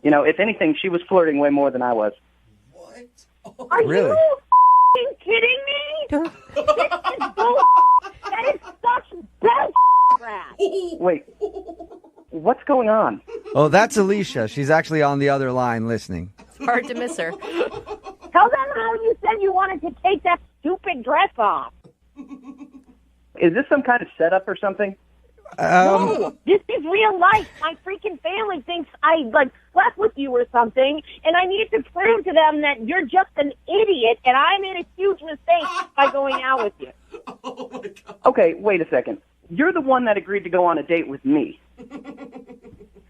if anything, she was flirting way more than I was. Are Really? you kidding me? This is bull. That is such bull, Brad. Wait, what's going on? Oh, that's Alicia. She's actually on the other line listening. hard to miss her. Tell them how you said you wanted to take that stupid dress off. Is this some kind of setup or something? No, this is real life. My freaking family thinks I slept with you or something, and I need to prove to them that you're just an idiot, and I made a huge mistake by going out with you. Oh my God. Okay, wait a second. You're the one that agreed to go on a date with me.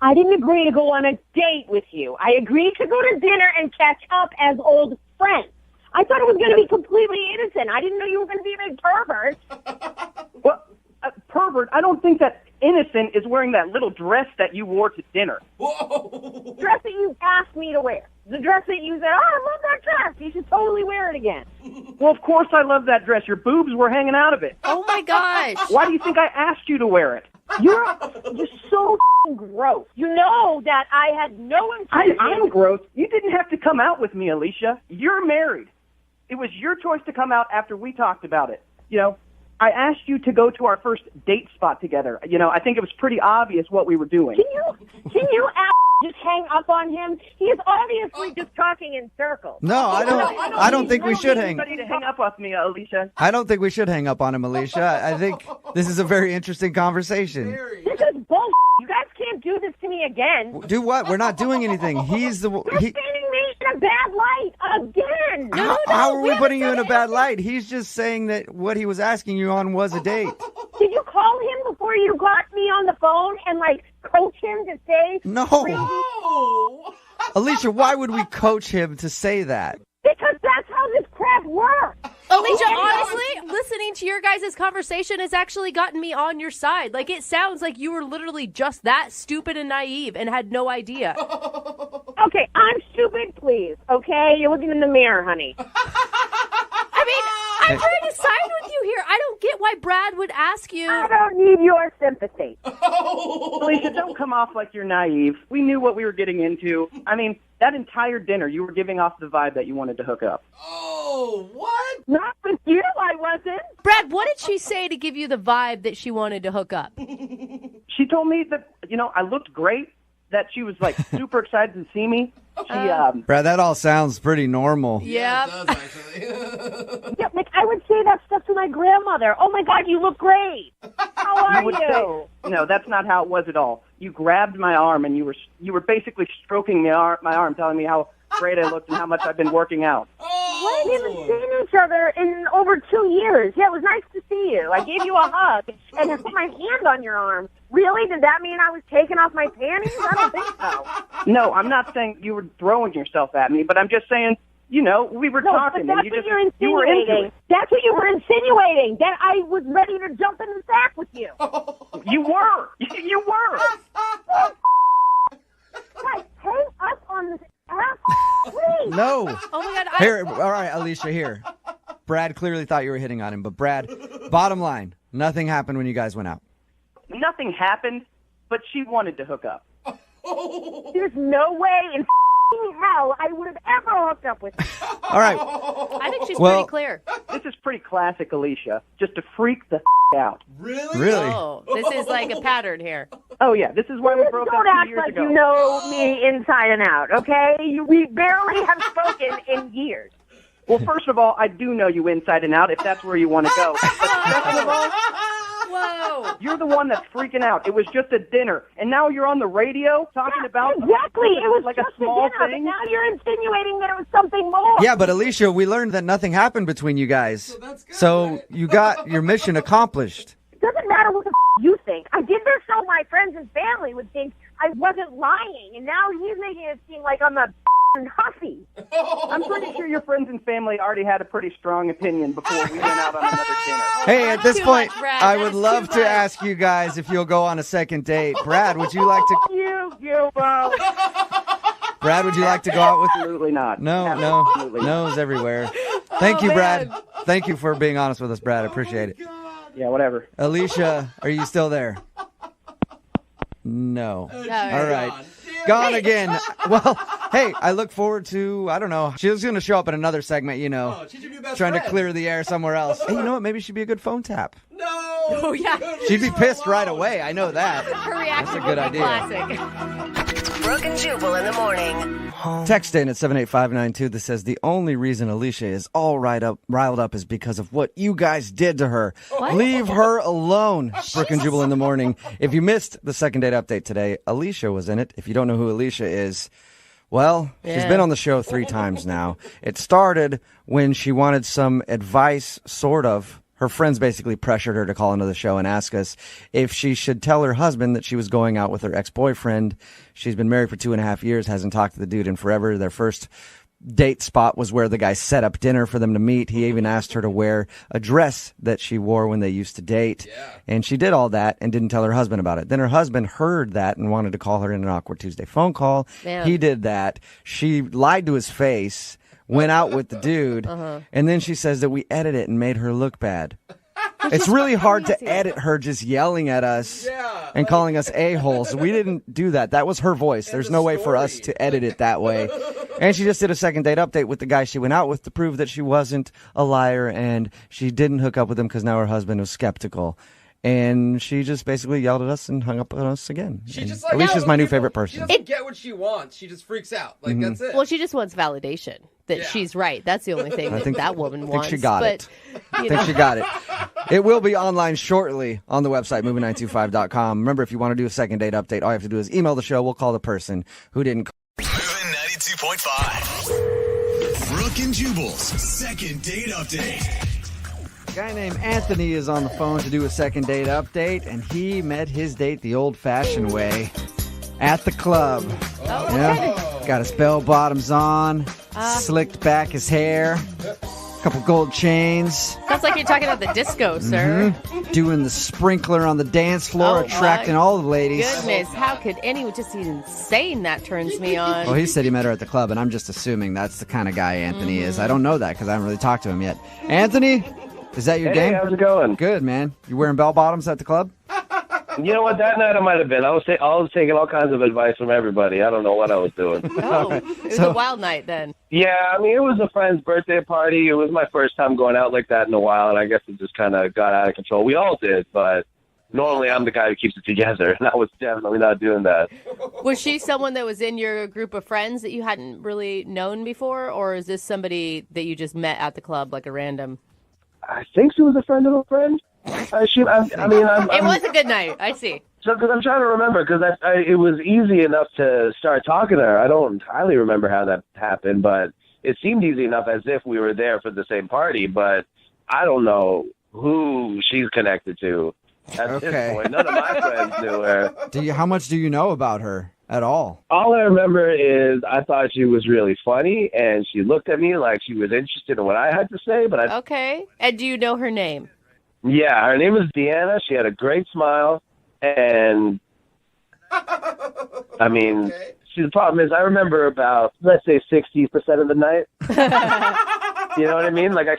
I didn't agree to go on a date with you. I agreed to go to dinner and catch up as old friends. I thought it was going to be completely innocent. I didn't know you were going to be a big pervert. Well, pervert, I don't think that innocent is wearing that little dress that you wore to dinner. Whoa. Dress that you asked me to wear. The dress that you said, oh, I love that dress. You should totally wear it again. Well, of course I love that dress. Your boobs were hanging out of it. Oh, my gosh. Why do you think I asked you to wear it? You're so gross. You know that I had no intention. I'm gross. You didn't have to come out with me, Alicia. You're married. It was your choice to come out after we talked about it. You know, I asked you to go to our first date spot together. You know, I think it was pretty obvious what we were doing. Can you just hang up on him? He is obviously just talking in circles. No, I don't think we should hang. To hang up with me, Alicia. I don't think we should hang up on him, Alicia. I think this is a very interesting conversation. This is bullshit. You guys can't do this to me again. Do what? We're not doing anything. He's the. You're painting me in a bad light again. How are we putting you in a bad light? He's just saying that what he was asking you on was a date. Did you call him before you got me on the phone and coach him to say? No. Alicia, why would we coach him to say that? Because that's how this crap works. Alicia, honestly, listening to your guys' conversation has actually gotten me on your side. It sounds like you were literally just that stupid and naive and had no idea. Okay, I'm stupid, please. Okay? You're looking in the mirror, honey. I mean, I'm trying to side with you here. I don't get why Brad would ask you. I don't need your sympathy. Alicia, don't come off like you're naive. We knew what we were getting into. I mean, that entire dinner, you were giving off the vibe that you wanted to hook up. Oh, what? Not with you, I wasn't. Brad, what did she say to give you the vibe that she wanted to hook up? She told me that, I looked great, that she was, super excited to see me. Brad, that all sounds pretty normal. Yeah, it does, actually. Yeah, I would say that stuff to my grandmother. Oh, my God, you look great. How are you? No, that's not how it was at all. You grabbed my arm, and you were basically stroking my arm, telling me how great I looked and how much I've been working out. We haven't even seen each other in over 2 years. Yeah, it was nice to see you. I gave you a hug and I put my hand on your arm. Really? Did that mean I was taking off my panties? I don't think so. No, I'm not saying you were throwing yourself at me, but I'm just saying, we were talking. But that's and what you're insinuating. That's what you were insinuating. That I was ready to jump in the sack with you. You were. You were. Guys, hang up on this ass, please. No. Oh, my God. Here, all right, Alicia, here. Brad clearly thought you were hitting on him, but Brad, bottom line, nothing happened when you guys went out. Nothing happened, but she wanted to hook up. There's no way in hell I would have ever hooked up with you. All right. I think she's pretty clear. This is pretty classic, Alicia. Just to freak the out. Really? Oh, this is like a pattern here. Oh, yeah. This is why we broke up Don't 2 act years like ago. you know me inside and out, okay? We barely have spoken in years. Well, first of all, I do know you inside and out, if that's where you want to go. But second of all, Whoa. you're the one that's freaking out. It was just a dinner, and now you're on the radio talking about Exactly. It was like just a small a dinner, thing. but now you're insinuating that it was something more. Yeah, but Alicia, we learned that nothing happened between you guys. So you got your mission accomplished. It doesn't matter what the you think. I did this so my friends and family would think I wasn't lying, and now he's making it seem like I'm a hussy. I'm pretty sure your friends and family already had a pretty strong opinion before we went out on another dinner. Hey, at this Too point, much, Brad. I That would is love too to much. ask you guys if you'll go on a second date. Brad, would you like to? Brad, would you like to go out with? Absolutely not. No, Absolutely not. no's everywhere. Thank you, Brad. Thank you for being honest with us, Brad. I appreciate it. Yeah, whatever. Alicia, are you still there? No. No, All right. Gone again. Well, hey, I look forward to, I don't know. She's going to show up in another segment, trying to clear the air somewhere else. Hey, you know what? Maybe she'd be a good phone tap. No. Oh, yeah. She'd be pissed right away. I know that. Her reaction That's a good would be idea. classic. Brooke and Jubal in the morning. Text in at 78592 that says the only reason Alicia is all riled up is because of what you guys did to her. What? Leave her alone. Brooke and Jubal in the morning. If you missed the second date update today, Alicia was in it. If you don't know who Alicia is, well, she's been on the show 3 times now. It started when she wanted some advice, sort of. Her friends basically pressured her to call into the show and ask us if she should tell her husband that she was going out with her ex-boyfriend. She's been married for 2.5 years, hasn't talked to the dude in forever. Their first date spot was where the guy set up dinner for them to meet. He even asked her to wear a dress that she wore when they used to date. Yeah. And she did all that and didn't tell her husband about it. Then her husband heard that and wanted to call her in an Awkward Tuesday phone call. Man. He did that. She lied to his face, went out with the dude, and then she says that we edited it and made her look bad. It's really hard to edit her just yelling at us and calling us a-holes. We didn't do that. That was her voice. There's no way for us to edit it that way. And she just did a second date update with the guy she went out with to prove that she wasn't a liar and she didn't hook up with him because now her husband was skeptical. And she just basically yelled at us and hung up on us again. She And just like Alicia's my new favorite person. She doesn't get what she wants. She just freaks out. Like that's it. Well, she just wants validation that she's right. That's the only thing I think that woman I think wants. she got but, it. I think she got it. It will be online shortly on the website, moving925.com. Remember, if you want to do a second date update, all you have to do is email the show. We'll call the person who didn't call. Moving 92.5. Brooke and Jubal's second date update. A guy named Anthony is on the phone to do a second date update, and he met his date the old-fashioned way at the club. Oh, Yeah, got his bell bottoms on, slicked back his hair, a couple gold chains. Sounds like you're talking about the disco, sir. Doing the sprinkler on the dance floor, attracting all the ladies. Goodness, how could anyone just even saying that turns me on? Well, he said he met her at the club, and I'm just assuming that's the kind of guy Anthony is. I don't know that because I haven't really talked to him yet. Anthony, is that your game? Hey, how's it going? Good, man. You wearing bell bottoms at the club? You know what? That night I might have been. I was taking all kinds of advice from everybody. I don't know what I was doing. Oh, it was a wild night then. Yeah, I mean, it was a friend's birthday party. It was my first time going out like that in a while, and I guess it just kind of got out of control. We all did, but normally I'm the guy who keeps it together, and I was definitely not doing that. Was she someone that was in your group of friends that you hadn't really known before, or is this somebody that you just met at the club, like a random? I think she was a friend of a friend. It was a good night. I see. So, because I'm trying to remember, because it was easy enough to start talking to her. I don't entirely remember how that happened, but it seemed easy enough as if we were there for the same party, but I don't know who she's connected to at this point. None of my friends knew her. How much do you know about her at all? All I remember is I thought she was really funny, and she looked at me like she was interested in what I had to say. But Okay. And do you know her name? Yeah, her name is Deanna. She had a great smile, and I mean, see, the problem is I remember about, let's say, 60% of the night. You know what I mean? Like I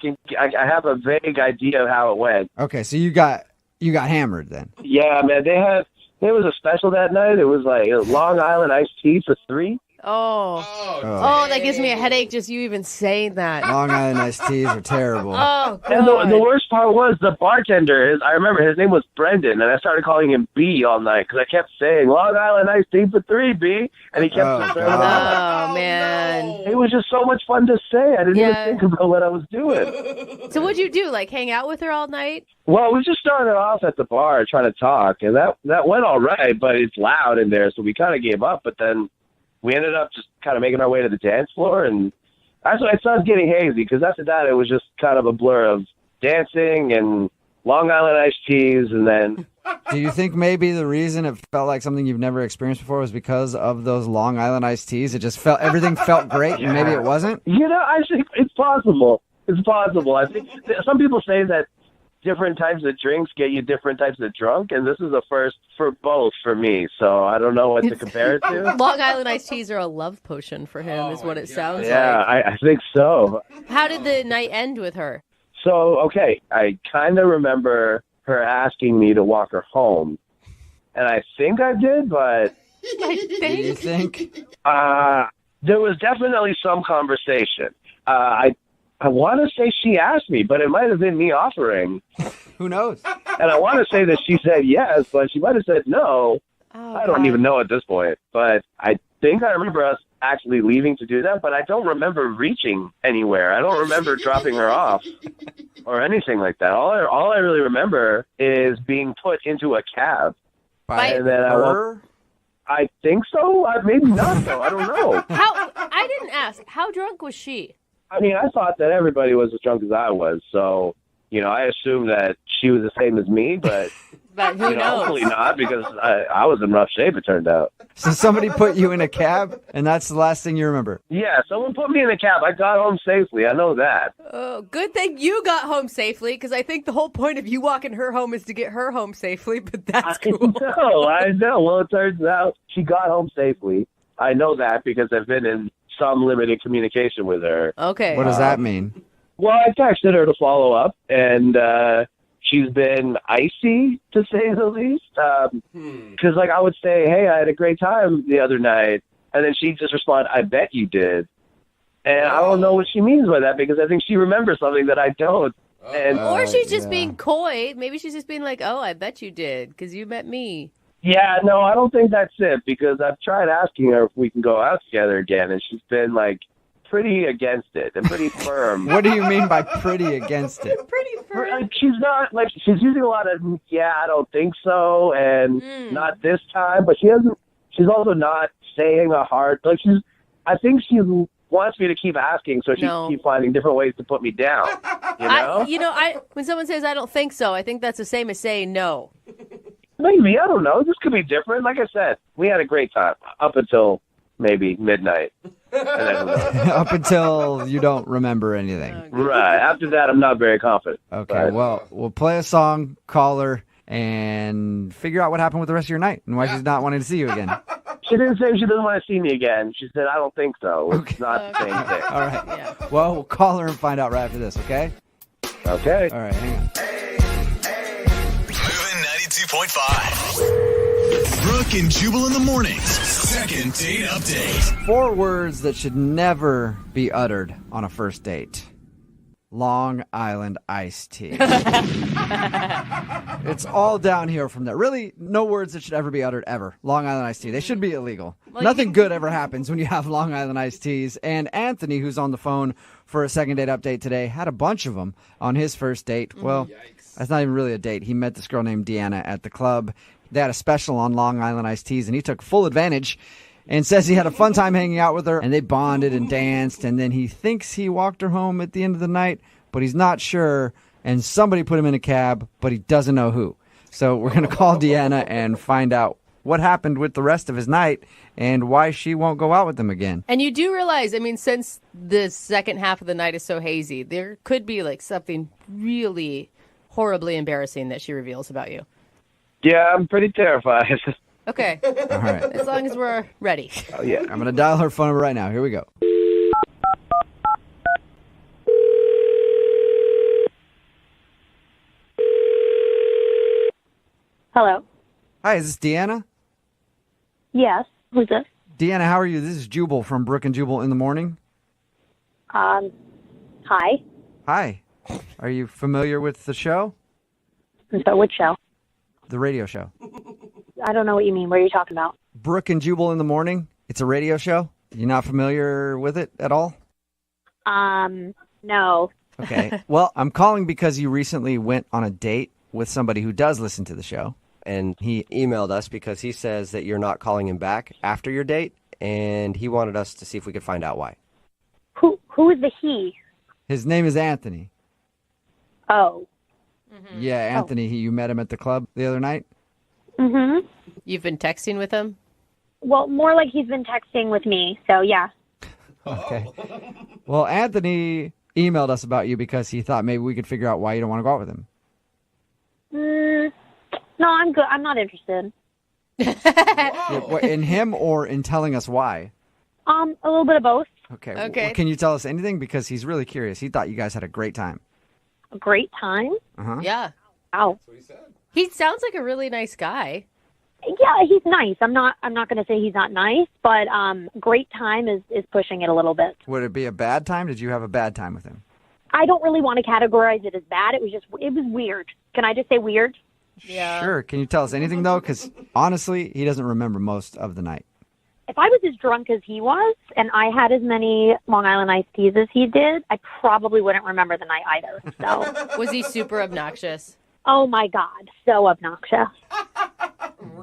have a vague idea of how it went. Okay, so you got hammered then. Yeah, man. There was a special that night. It was like Long Island iced tea for $3. Oh, that gives me a headache just you even saying that. Long Island iced teas are terrible. Oh, God. And the worst part was the bartender. I remember his name was Brendan, and I started calling him B all night because I kept saying Long Island iced tea for $3, B, and he kept serving it up. Oh, man. It was just so much fun to say. I didn't even think about what I was doing. So what'd you do? Like hang out with her all night? Well, we just started off at the bar trying to talk, and that went all right, but it's loud in there, so we kind of gave up. But then we ended up just kind of making our way to the dance floor, and that's when it started getting hazy, because after that it was just kind of a blur of dancing and Long Island iced teas, and then... Do you think maybe the reason it felt like something you've never experienced before was because of those Long Island iced teas? It just everything felt great, and maybe it wasn't? You know, I think it's possible. It's possible. I think some people say that different types of drinks get you different types of drunk, and this is a first for both for me, so I don't know what to compare it to. Long Island iced teas are a love potion for him, is what it sounds Yeah, like. I think so. How did the night end with her? So, okay, I kind of remember her asking me to walk her home, and I think I did, but... You think? There was definitely some conversation. I want to say she asked me, but it might have been me offering. Who knows? And I want to say that she said yes, but she might have said no. I don't even know at this point. But I think I remember us actually leaving to do that, but I don't remember reaching anywhere. I don't remember dropping her off or anything like that. All I really remember is being put into a cab. By then her? I think so. Maybe not, though. I don't know. I didn't ask. How drunk was she? I mean, I thought that everybody was as drunk as I was, so, I assumed that she was the same as me, but... But who knows? Hopefully not, because I was in rough shape, it turned out. So somebody put you in a cab, and that's the last thing you remember? Yeah, someone put me in a cab. I got home safely. I know that. Oh, good thing you got home safely, because I think the whole point of you walking her home is to get her home safely, but that's cool. I know. Well, it turns out she got home safely. I know that because I've been in some limited communication with her. Okay. What does that mean? Well, I texted her to follow up, and she's been icy, to say the least. Because, I would say, hey, I had a great time the other night. And then she'd just respond, I bet you did. And I don't know what she means by that, because I think she remembers something that I don't. And Or she's just being coy. Maybe she's just being like, oh, I bet you did, because you met me. yeah, no, I don't think that's it, because I've tried asking her if we can go out together again, and she's been, pretty against it and pretty firm. What do you mean by pretty against it? Pretty firm. She's not, she's using a lot of, I don't think so, and not this time, but she's also not saying a hard, I think she wants me to keep asking, so she keep finding different ways to put me down, When someone says, I don't think so, I think that's the same as saying no. Maybe, I don't know, this could be different. Like I said, we had a great time up until maybe midnight. Up until you don't remember anything. Right. After that, I'm not very confident. Okay, well, we'll play a song, call her, and figure out what happened with the rest of your night and why she's not wanting to see you again. She didn't say she doesn't want to see me again. She said, I don't think so. It's not the same thing. All right. Well, we'll call her and find out right after this, okay? Okay. All right, hang on. Moving 92.5. Brooke and Jubal in the mornings. Second date update. 4 words that should never be uttered on a first date. Long Island iced tea. It's all down here from there. Really, no words that should ever be uttered ever. Long Island iced tea. They should be illegal. Nothing good ever happens when you have Long Island iced teas. And Anthony, who's on the phone for a second date update today, had a bunch of them on his first date. Well, that's not even really a date. He met this girl named Deanna at the club. They had a special on Long Island iced teas, and he took full advantage and says he had a fun time hanging out with her, and they bonded and danced, and then he thinks he walked her home at the end of the night, but he's not sure, and somebody put him in a cab, but he doesn't know who. So we're going to call Deanna and find out what happened with the rest of his night and why she won't go out with him again. And you do realize, since the second half of the night is so hazy, there could be something really horribly embarrassing that she reveals about you. Yeah, I'm pretty terrified. Okay. All right. As long as we're ready. Oh, yeah. I'm going to dial her phone number right now. Here we go. Hello. Hi, is this Deanna? Yes. Who's this? Deanna, how are you? This is Jubal from Brooke and Jubal in the morning. Hi. Hi. Are you familiar with the show? So which show? The radio show. I don't know what you mean. What are you talking about? Brooke and Jubal in the morning. It's a radio show. You're not familiar with it at all? No. Okay. Well, I'm calling because you recently went on a date with somebody who does listen to the show. And he emailed us because he says that you're not calling him back after your date, and he wanted us to see if we could find out why. Who is the he? His name is Anthony. Oh. Mm-hmm. Yeah, Anthony. You met him at the club the other night? Mm-hmm. You've been texting with him? Well, more like he's been texting with me, so yeah. Okay. Well, Anthony emailed us about you because he thought maybe we could figure out why you don't want to go out with him. No, I'm good. I'm not interested. In him or in telling us why? A little bit of both. Okay. Well, can you tell us anything? Because he's really curious. He thought you guys had a great time. A great time? Uh-huh. Yeah. Wow. He sounds like a really nice guy. Yeah, he's nice. I'm not going to say he's not nice, but great time is pushing it a little bit. Would it be a bad time? Did you have a bad time with him? I don't really want to categorize it as bad. It was weird. Can I just say weird? Yeah. Sure. Can you tell us anything, though? Because honestly, he doesn't remember most of the night. if I was as drunk as he was and I had as many Long Island iced teas as he did, I probably wouldn't remember the night either. So, Was he super obnoxious? oh my God, so obnoxious.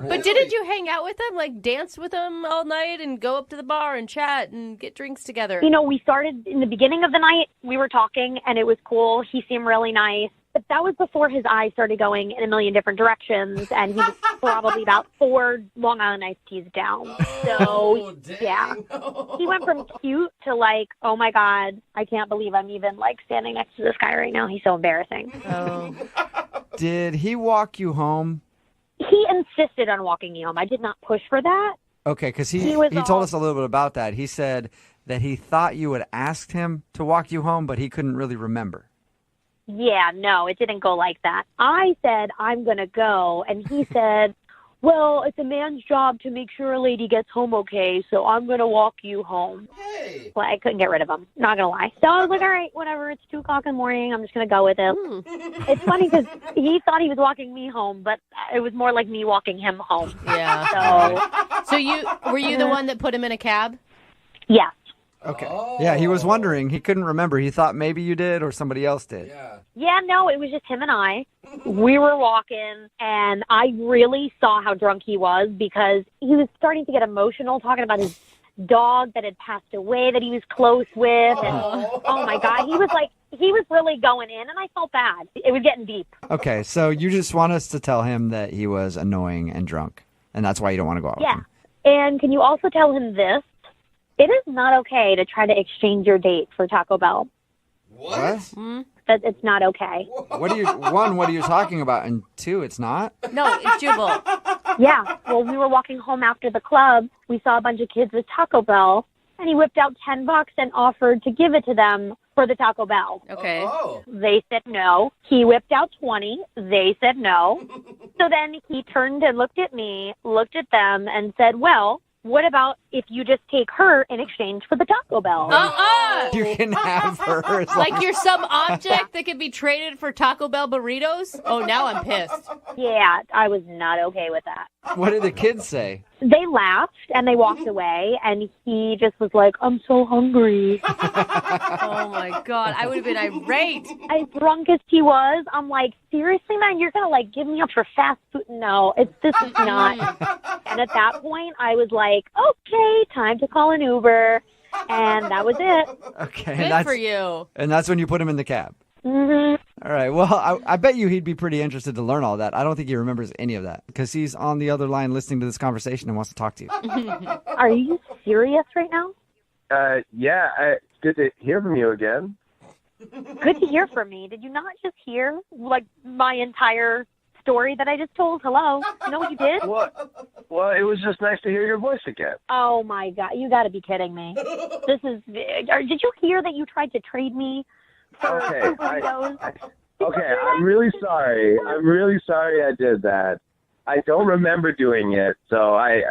But didn't you hang out with him, like dance with him all night and go up to the bar and chat and get drinks together? You know, we started in the beginning of the night, we were talking and it was cool. He seemed really nice. But that was before his eyes started going in a million different directions, and he was probably about 4 Long Island iced teas down. So, yeah. He went from cute to like, oh my God, I can't believe I'm even like standing next to this guy right now. He's so embarrassing. Oh. Did he walk you home? He insisted on walking me home. I did not push for that. Okay, because he He was told all- us a little bit about that. He said that he thought you had asked him to walk you home, but he couldn't really remember. Yeah, no, it didn't go like that. I said, I'm going to go. And he said, well, it's a man's job to make sure a lady gets home okay, so I'm going to walk you home. Hey. Well, I couldn't get rid of him. Not going to lie. So I was like, all right, whatever. It's 2 o'clock in the morning. I'm just going to go with it. It's funny because he thought he was walking me home, but it was more like me walking him home. Yeah. So were you the one that put him in a cab? Yeah. Okay. Yeah, he was wondering. He couldn't remember. He thought maybe you did or somebody else did. Yeah, no, it was just him and I. We were walking, and I really saw how drunk he was because he was starting to get emotional talking about his dog that had passed away that he was close with. And oh my God, he was really going in, and I felt bad. It was getting deep. Okay, so you just want us to tell him that he was annoying and drunk, and that's why you don't want to go out with Yeah. him. And can you also tell him this? It is not okay to try to exchange your date for Taco Bell. What? That it's not okay. What are you talking about? And 2, it's not? No, it's Jubal. Yeah. Well, we were walking home after the club. We saw a bunch of kids with Taco Bell, and he whipped out $10 and offered to give it to them for the Taco Bell. Okay. They said no. He whipped out 20. They said no. So then he turned and looked at me, looked at them, and said, well, what about if you just take her in exchange for the Taco Bell? You can have her. as long Like you're some object that can be traded for Taco Bell burritos? Oh, now I'm pissed. Yeah, I was not okay with that. What did the kids say? They laughed and they walked away, and he just was like, I'm so hungry. Oh, my God. I would have been irate. As drunk as he was, I'm like, seriously, man, you're going to, like, give me up for fast food? No, this is not. And at that point, I was like, okay, time to call an Uber. And that was it. Okay. Good for you. And that's when you put him in the cab. Mm-hmm. All right. Well, I bet you he'd be pretty interested to learn all that. I don't think he remembers any of that because he's on the other line listening to this conversation and wants to talk to you. Are you serious right now? Yeah, it's good to hear from you again. Good to hear from me. Did you not just hear, like, my entire story that I just told? Hello? You know what you did? Well, it was just nice to hear your voice again. Oh, my God. You got to be kidding me. Did you hear that you tried to trade me for burritos? Okay, I'm really sorry. I did that. I don't remember doing it, so I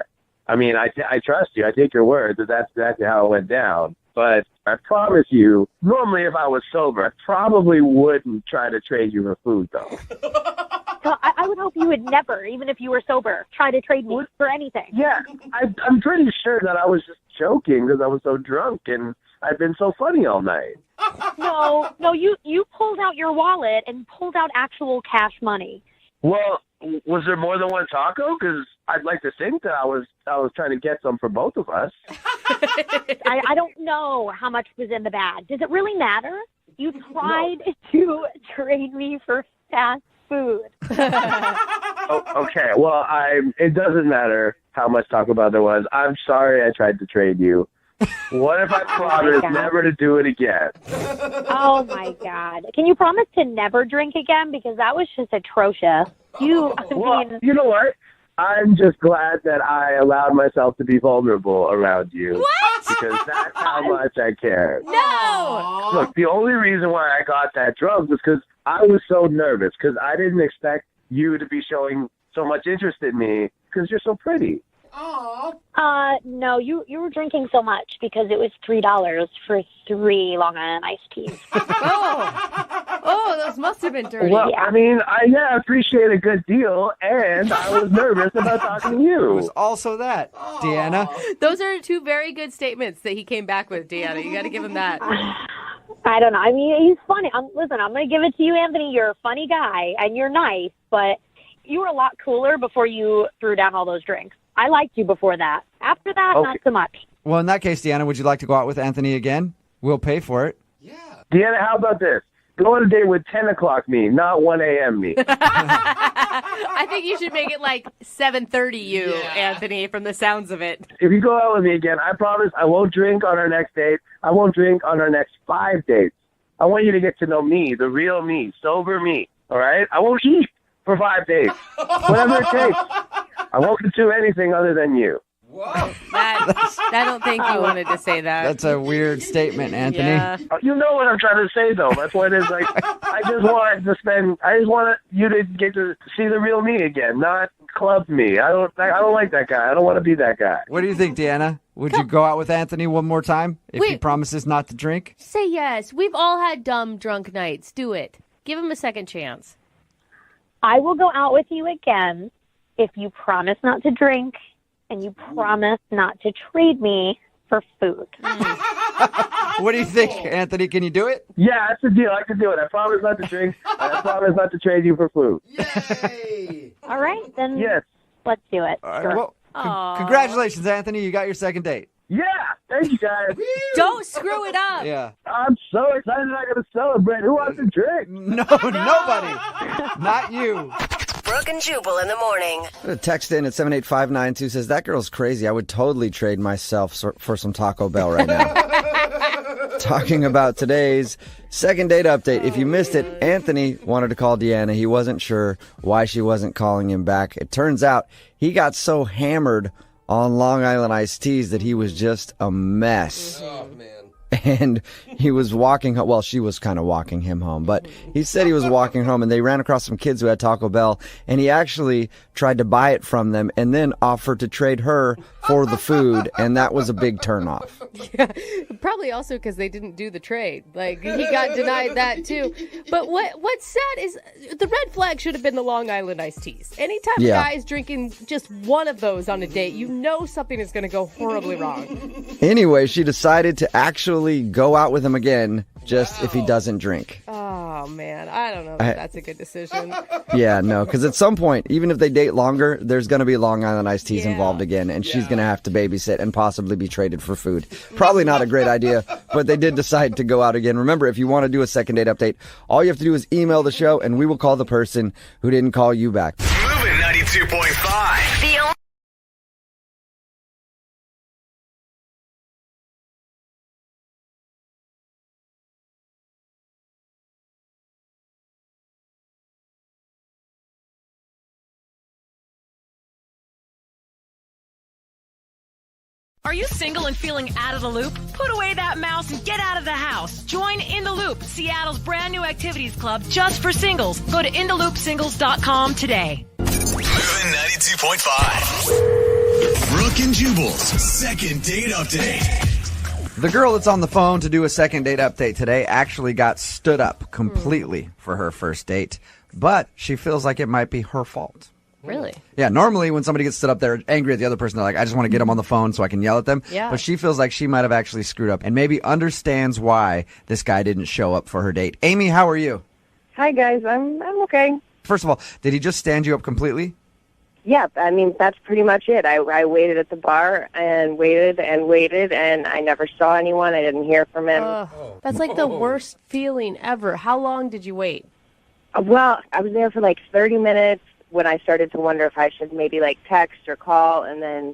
trust you. I take your word that that's exactly how it went down. But I promise you, normally if I was sober, I probably wouldn't try to trade you for food, though. So I would hope you would never, even if you were sober, try to trade me for anything. Yeah, I'm pretty sure that I was just joking because I was so drunk and I've been so funny all night. No, you pulled out your wallet and pulled out actual cash money. Well, was there more than one taco? Because I'd like to think that I was trying to get some for both of us. I don't know how much was in the bag. Does it really matter? You tried to trade me for fast food. Okay, well, it doesn't matter how much Taco Bell there was. I'm sorry I tried to trade you. What if I promise never to do it again? Oh, my God. Can you promise to never drink again? Because that was just atrocious. Well, you know what? I'm just glad that I allowed myself to be vulnerable around you. What? Because that's how much I care. No! Look, the only reason why I got that drunk was because I was so nervous, because I didn't expect you to be showing so much interest in me, because you're so pretty. No, you were drinking so much because it was $3 for 3 Long Island iced teas. Oh, those must have been dirty. Well, I mean, I appreciate a good deal, and I was nervous about talking to you. It was also that, Deanna. Those are 2 very good statements that he came back with, Deanna. You got to give him that. I don't know. I mean, he's funny. Listen, I'm going to give it to you, Anthony. You're a funny guy, and you're nice, but you were a lot cooler before you threw down all those drinks. I liked you before that. After that, not so much. Well, in that case, Deanna, would you like to go out with Anthony again? We'll pay for it. Deanna, how about this? Go on a date with 10 o'clock me, not 1 a.m. me. I think you should make it like 7:30 you, Anthony, from the sounds of it. If you go out with me again, I promise I won't drink on our next date. I won't drink on our next 5 dates. I want you to get to know me, the real me, sober me, all right? I won't eat for 5 days, whatever it takes. I won't do anything other than you. I don't think you wanted to say that. That's a weird statement, Anthony. Yeah. You know what I'm trying to say, though. That's what it is. Like, I just want you to get to see the real me again, not club me. I don't like that guy. I don't want to be that guy. What do you think, Deanna? Would you go out with Anthony one more time if he promises not to drink? Say yes. We've all had dumb drunk nights. Do it. Give him a second chance. I will go out with you again if you promise not to drink and you promise not to trade me for food. What do you think, Anthony? Can you do it? Yeah, that's the deal. I can do it. I promise not to drink, and I promise not to trade you for food. All right, then Yes. let's do it. All right, Sure. well, congratulations, Anthony. You got your second date. Yeah, thank you, guys. Don't screw it up. Yeah. I'm so excited I got to celebrate. Who wants to drink? No, nobody. Not you. Brooke and Jubal in the morning. A text in at 78592 says, that girl's crazy. I would totally trade myself for some Taco Bell right now. Talking about today's second date update. If you missed it, Anthony wanted to call Deanna. He wasn't sure why she wasn't calling him back. It turns out he got so hammered on Long Island iced teas that he was just a mess. Oh, man. And he was walking home. Well, she was kind of walking him home, but he said he was walking home and they ran across some kids who had Taco Bell and he actually tried to buy it from them and then offered to trade her for the food. And that was a big turnoff. Yeah, probably also because they didn't do the trade. Like, he got denied that too. But what's sad is the red flag should have been the Long Island iced teas. Anytime a guy is drinking just one of those on a date, you know something is going to go horribly wrong. Anyway, she decided to actually go out with him again just if he doesn't drink. Oh, man. I don't know if that's a good decision. Yeah, no, because at some point, even if they date longer, there's going to be Long Island iced teas involved again, and she's going to have to babysit and possibly be traded for food. Probably not a great idea, but they did decide to go out again. Remember, if you want to do a second date update, all you have to do is email the show, and we will call the person who didn't call you back. Moving 92.5. The only Are you single and feeling out of the loop? Put away that mouse and get out of the house. Join In the Loop, Seattle's brand new activities club just for singles. Go to intheloopsingles.com today. Moving 92.5. Brooke and Jubal's second date update. The girl that's on the phone to do a second date update today actually got stood up completely for her first date, but she feels like it might be her fault. Really? Yeah, normally when somebody gets stood up, they're angry at the other person. They're like, I just want to get them on the phone so I can yell at them. Yeah. But she feels like she might have actually screwed up and maybe understands why this guy didn't show up for her date. Amy, how are you? Hi, guys. I'm okay. First of all, did he just stand you up completely? Yeah, I mean, that's pretty much it. I waited at the bar and waited, and I never saw anyone. I didn't hear from him. That's like the worst feeling ever. How long did you wait? Well, I was there for like 30 minutes when I started to wonder if I should maybe like text or call, and then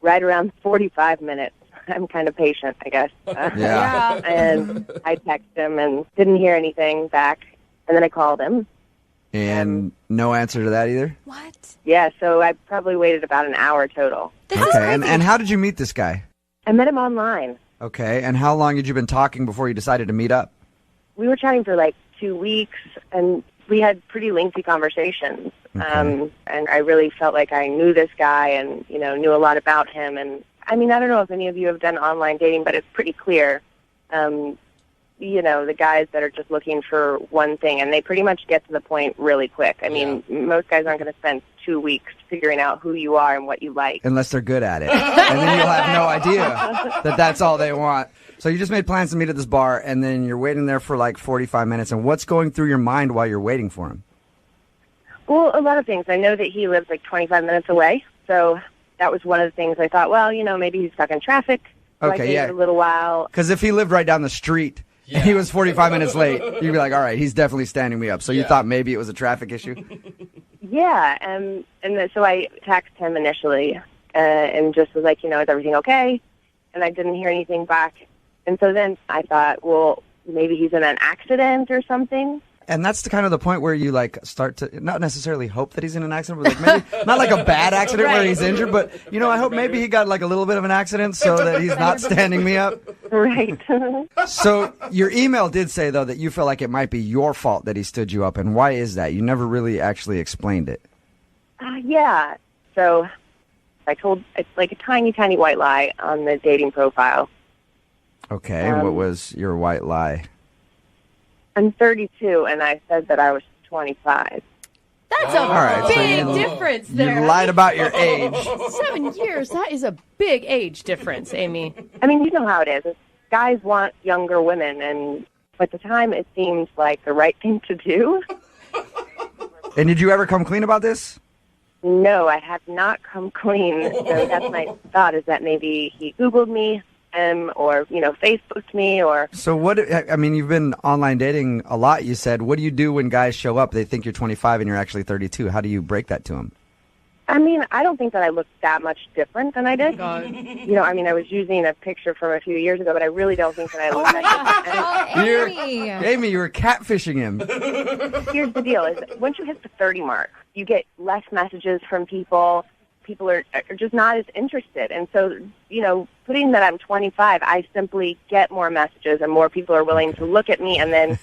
right around 45 minutes, I'm kind of patient, I guess. Yeah. And I texted him and didn't hear anything back, and then I called him. And no answer to that either? What? Yeah, so I probably waited about an hour total. Okay, and how did you meet this guy? I met him online. Okay, and how long had you been talking before you decided to meet up? We were chatting for like 2 weeks, and we had pretty lengthy conversations. And I really felt like I knew this guy and, knew a lot about him. And I mean, I don't know if any of you have done online dating, but it's pretty clear, the guys that are just looking for one thing, and they pretty much get to the point really quick. I mean, most guys aren't going to spend 2 weeks figuring out who you are and what you like. Unless they're good at it. And then you'll have no idea that that's all they want. So you just made plans to meet at this bar, and then you're waiting there for like 45 minutes. And what's going through your mind while you're waiting for him? Well, a lot of things. I know that he lives like 25 minutes away, so that was one of the things I thought, well, maybe he's stuck in traffic. So I gave it a little while. Because if he lived right down the street and he was 45 minutes late, you'd be like, all right, he's definitely standing me up. So you thought maybe it was a traffic issue? Yeah, so I texted him initially and just was like, is everything okay? And I didn't hear anything back. And so then I thought, well, maybe he's in an accident or something. And that's the point where you start to not necessarily hope that he's in an accident, but maybe not like a bad accident where he's injured, but I hope maybe he got a little bit of an accident so that he's not standing me up. Right. So your email did say though that you feel like it might be your fault that he stood you up, and why is that? You never really actually explained it. Yeah. So I told like a tiny, tiny white lie on the dating profile. Okay. And what was your white lie? I'm 32, and I said that I was 25. That's a big difference there. You lied about your age. 7 years, that is a big age difference, Amy. I mean, you know how it is. Guys want younger women, and at the time it seemed like the right thing to do. And did you ever come clean about this? No, I have not come clean. So that's my thought, is that maybe he Googled me. Or Facebooked me, or so what? I mean, you've been online dating a lot. You said, what do you do when guys show up? They think you're 25 and you're actually 32. How do you break that to them? I mean, I don't think that I look that much different than I did. I was using a picture from a few years ago, but I really don't think that I look that different. Amy, you were catfishing him. Here's the deal: is once you hit the 30 mark, you get less messages from people. People are just not as interested. And so, putting that I'm 25, I simply get more messages and more people are willing to look at me and then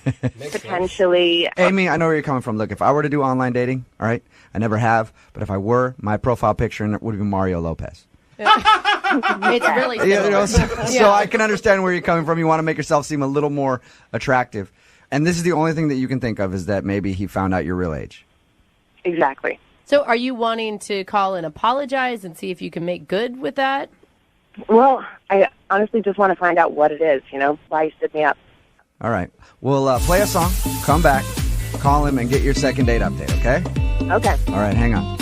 potentially... Amy, I know where you're coming from. Look, if I were to do online dating, all right, I never have, but if I were, my profile picture would be Mario Lopez. It's really similar. So I can understand where you're coming from. You want to make yourself seem a little more attractive. And this is the only thing that you can think of, is that maybe he found out your real age. Exactly. So are you wanting to call and apologize and see if you can make good with that? Well, I honestly just want to find out what it is, why he stood me up. All right. We'll play a song, come back, call him, and get your second date update, okay? Okay. All right, hang on.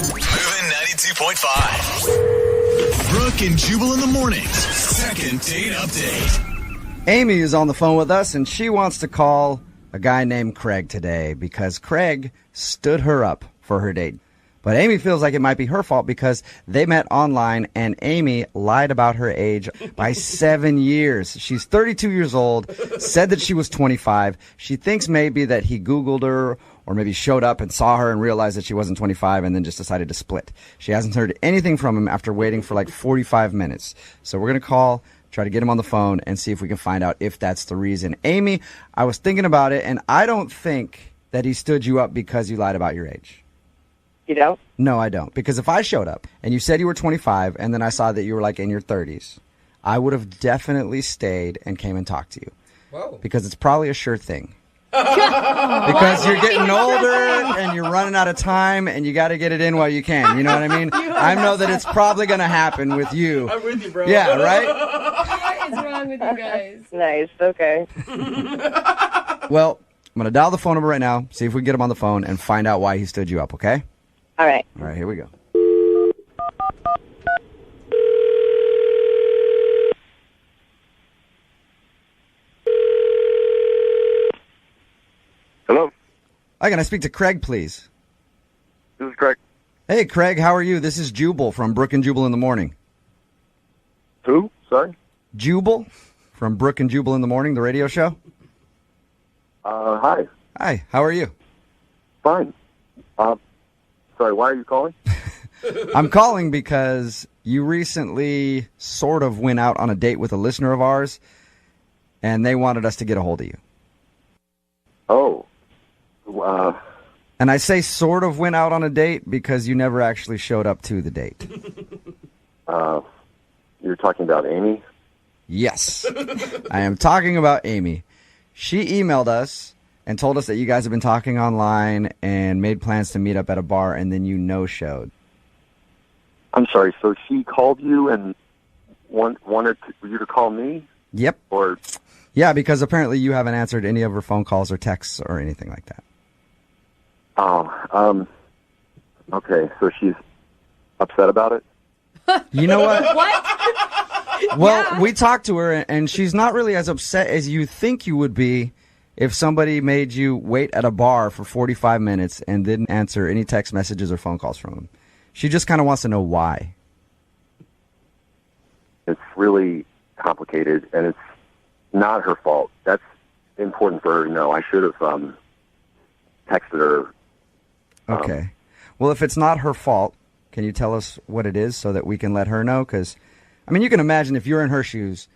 Moving 92.5. Brooke and Jubal in the mornings. Second date update. Amy is on the phone with us, and she wants to call a guy named Craig today because Craig stood her up for her date. But Amy feels like it might be her fault because they met online and Amy lied about her age by 7 years. She's 32 years old, said that she was 25. She thinks maybe that he Googled her or maybe showed up and saw her and realized that she wasn't 25 and then just decided to split. She hasn't heard anything from him after waiting for like 45 minutes. So we're going to call, try to get him on the phone and see if we can find out if that's the reason. Amy, I was thinking about it, and I don't think that he stood you up because you lied about your age. You don't? No, I don't. Because if I showed up and you said you were 25 and then I saw that you were like in your 30s, I would have definitely stayed and came and talked to you. Whoa. Because it's probably a sure thing. Because you're getting older and you're running out of time and you got to get it in while you can. You know what I mean? I know that it's probably going to happen with you. I'm with you, bro. Yeah, right? What is wrong with you guys? Nice. Okay. Well, I'm going to dial the phone number right now, see if we can get him on the phone and find out why he stood you up, okay? All right. All right, here we go. Hello? Hi, can I speak to Craig, please? This is Craig. Hey, Craig, how are you? This is Jubal from Brooke and Jubal in the Morning. Who? Sorry? Jubal from Brooke and Jubal in the Morning, the radio show. Hi. Hi, how are you? Fine. Sorry, why are you calling? I'm calling because you recently sort of went out on a date with a listener of ours, and they wanted us to get a hold of you. Oh. And I say sort of went out on a date because you never actually showed up to the date. You're talking about Amy? Yes. I am talking about Amy. She emailed us and told us that you guys have been talking online and made plans to meet up at a bar, and then you no-showed. I'm sorry, so she called you and wanted you to call me? Yep. Or Yeah, because apparently you haven't answered any of her phone calls or texts or anything like that. Okay, so she's upset about it? You know what? What? Well, we talked to her, and she's not really as upset as you think you would be if somebody made you wait at a bar for 45 minutes and didn't answer any text messages or phone calls from them. She just kind of wants to know why. It's really complicated, and it's not her fault. That's important for her to know. I should have texted her. Okay. Well, if it's not her fault, can you tell us what it is so that we can let her know? Because, I mean, you can imagine if you're in her shoes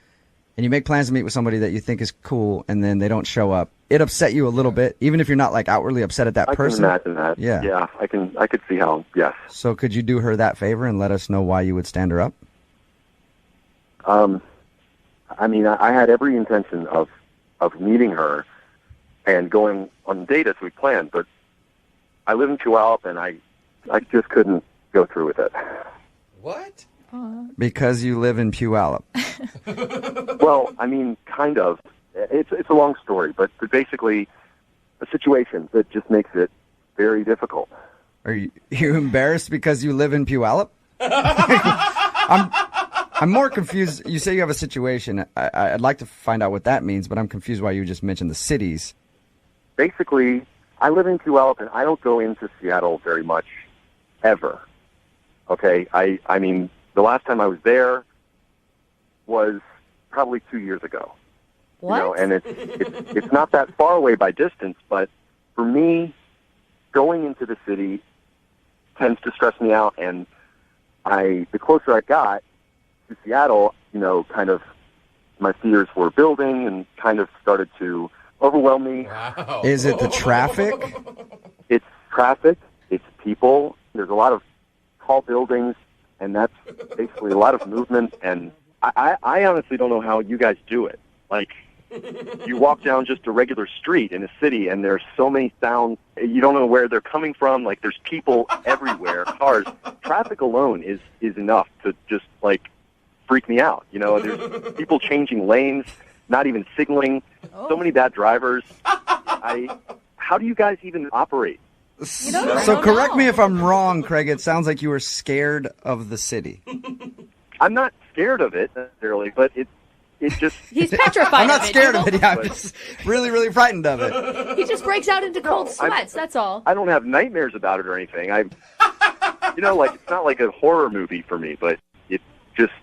and you make plans to meet with somebody that you think is cool and then they don't show up, it upset you a little bit, even if you're not like outwardly upset at that person. I can imagine that. Yeah. I could see how, yes. So could you do her that favor and let us know why you would stand her up? I mean, I had every intention of meeting her and going on a date as we planned, but I live in Puyallup, and I just couldn't go through with it. What? Because you live in Puyallup. Well, I mean, kind of. It's a long story, but basically a situation that just makes it very difficult. Are you embarrassed because you live in Puyallup? I'm more confused. You say you have a situation. I'd like to find out what that means, but I'm confused why you just mentioned the cities. Basically, I live in Puyallup, and I don't go into Seattle very much, ever. Okay? I mean, the last time I was there was probably 2 years ago. What? You know, and it's not that far away by distance, but for me, going into the city tends to stress me out, and the closer I got to Seattle, you know, kind of my fears were building and kind of started to overwhelm me. Wow. Is it the traffic? It's traffic. It's people. There's a lot of tall buildings, and that's basically a lot of movement. And I honestly don't know how you guys do it. Like, you walk down just a regular street in a city, and there's so many sounds. You don't know where they're coming from. Like, there's people everywhere, cars. Traffic alone is enough to just, like, freak me out. You know, there's people changing lanes, not even signaling. So many bad drivers. How do you guys even operate? So correct me if I'm wrong, Craig. It sounds like you were scared of the city. I'm not scared of it necessarily, but it just... He's petrified I'm not of it, scared of Jubal. it. Yeah, I'm just really, really frightened of it. He just breaks out into cold sweats, that's all. I don't have nightmares about it or anything. You know, like, it's not like a horror movie for me, but it's just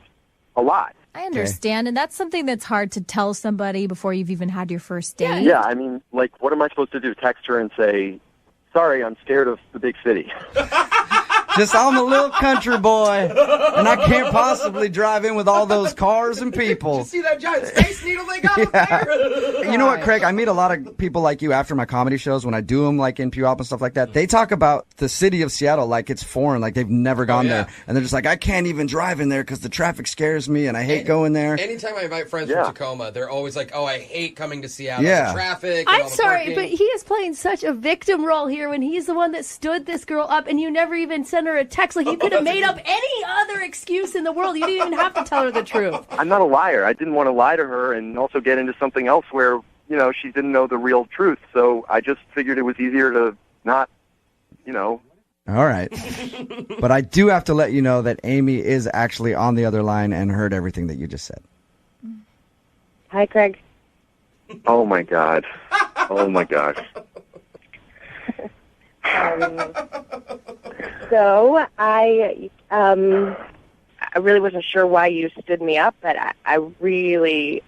a lot. I understand, and that's something that's hard to tell somebody before you've even had your first date. Yeah, I mean, like, what am I supposed to do? Text her and say, sorry, I'm scared of the big city. Just, I'm a little country boy, and I can't possibly drive in with all those cars and people. Did you see that giant space needle they got up there? You know what, Craig? I meet a lot of people like you after my comedy shows when I do them, like in Puyallup and stuff like that. They talk about the city of Seattle like it's foreign, like they've never gone there. And they're just like, I can't even drive in there because the traffic scares me and I hate going there. Anytime I invite friends from Tacoma, they're always like, oh, I hate coming to Seattle. Yeah. The traffic. And I'm all the sorry, parking. but he is playing such a victim role here when he's the one that stood this girl up and you never even sent her a text. Like, you could have made up any other excuse in the world. You didn't even have to tell her the truth. I'm not a liar. I didn't want to lie to her and also get into something else where, you know, she didn't know the real truth. So I just figured it was easier to not, you know. All right. But I do have to let you know that Amy is actually on the other line and heard everything that you just said. Hi, Craig. Oh, my God. Oh, my gosh. So I really wasn't sure why you stood me up, but I really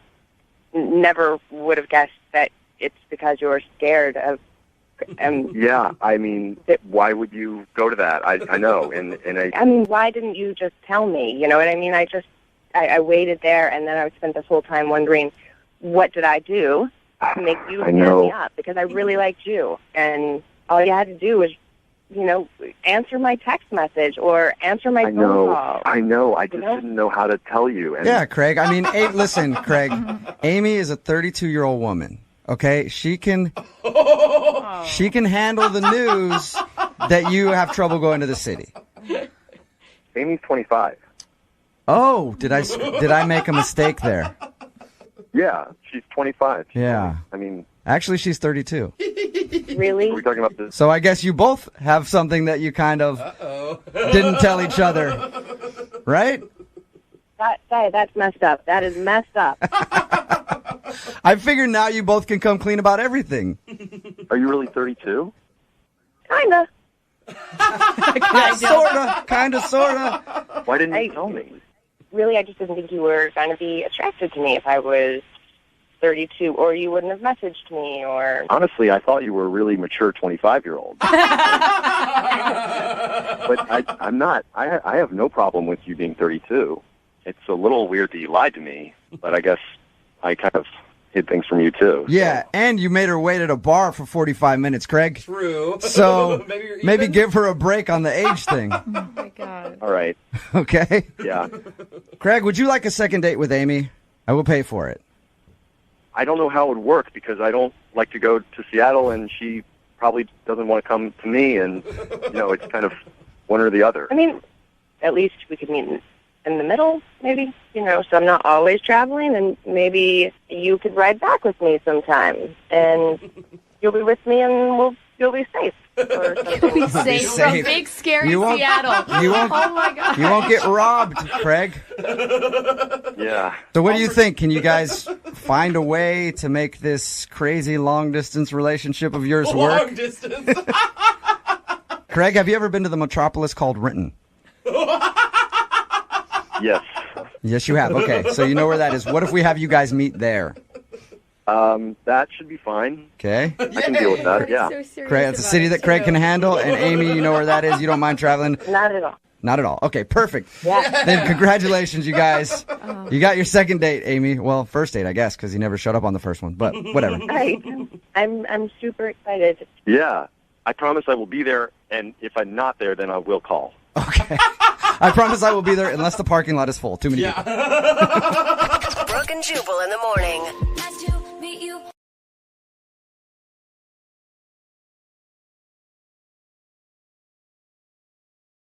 never would have guessed that it's because you were scared of. Yeah, I mean, why would you go to that? I know, and I mean, why didn't you just tell me? You know what I mean? I waited there, and then I spent this whole time wondering, what did I do? to make you I stand know. me up because I really liked you. And all you had to do was, answer my text message or answer my phone call. I know. I just didn't know how to tell you. And Yeah, Craig. I mean, listen, Craig. Amy is a 32-year-old woman. Okay, she can handle the news that you have trouble going to the city. Amy's 25. Oh, did I make a mistake there? Yeah, she's 25. Yeah. I mean, Actually, she's 32. Really? Are we talking about this? So I guess you both have something that you kind of didn't tell each other, right? That's messed up. That is messed up. I figure now you both can come clean about everything. Are you really 32? Kinda. Kinda, sorta. Why didn't you tell me? Really, I just didn't think you were going to be attracted to me if I was 32, or you wouldn't have messaged me, or... Honestly, I thought you were a really mature 25-year-old. But I'm not. I have no problem with you being 32. It's a little weird that you lied to me, but I guess I kind of hid things from you, too. Yeah, and you made her wait at a bar for 45 minutes, Craig. True. So maybe give her a break on the age thing. Oh, my God. All right. Okay? Yeah. Craig, would you like a second date with Amy? I will pay for it. I don't know how it would work because I don't like to go to Seattle, and she probably doesn't want to come to me, and, it's kind of one or the other. I mean, at least we could meet in the middle, maybe, so I'm not always traveling, and maybe you could ride back with me sometime, and you'll be with me, and you'll be safe. You'll be safe from big, scary Seattle. You won't, oh, my God. You won't get robbed, Craig. Yeah. So what do you think? Can you guys find a way to make this crazy long-distance relationship of yours work? Long distance. Craig, have you ever been to the metropolis called Renton? Yes. Yes, you have. Okay, so you know where that is. What if we have you guys meet there? That should be fine. Okay. I can deal with that, yeah. Craig, it's a city that Craig can handle. And Amy, you know where that is. You don't mind traveling? Not at all. Not at all. Okay, perfect. Yeah. Then congratulations, you guys. You got your second date, Amy. Well, first date, I guess, because you never showed up on the first one. But whatever. Right. I'm super excited. Yeah. I promise I will be there, and if I'm not there, then I will call. Okay. I promise I will be there unless the parking lot is full. Too many people. Brooke and Jubal in the morning.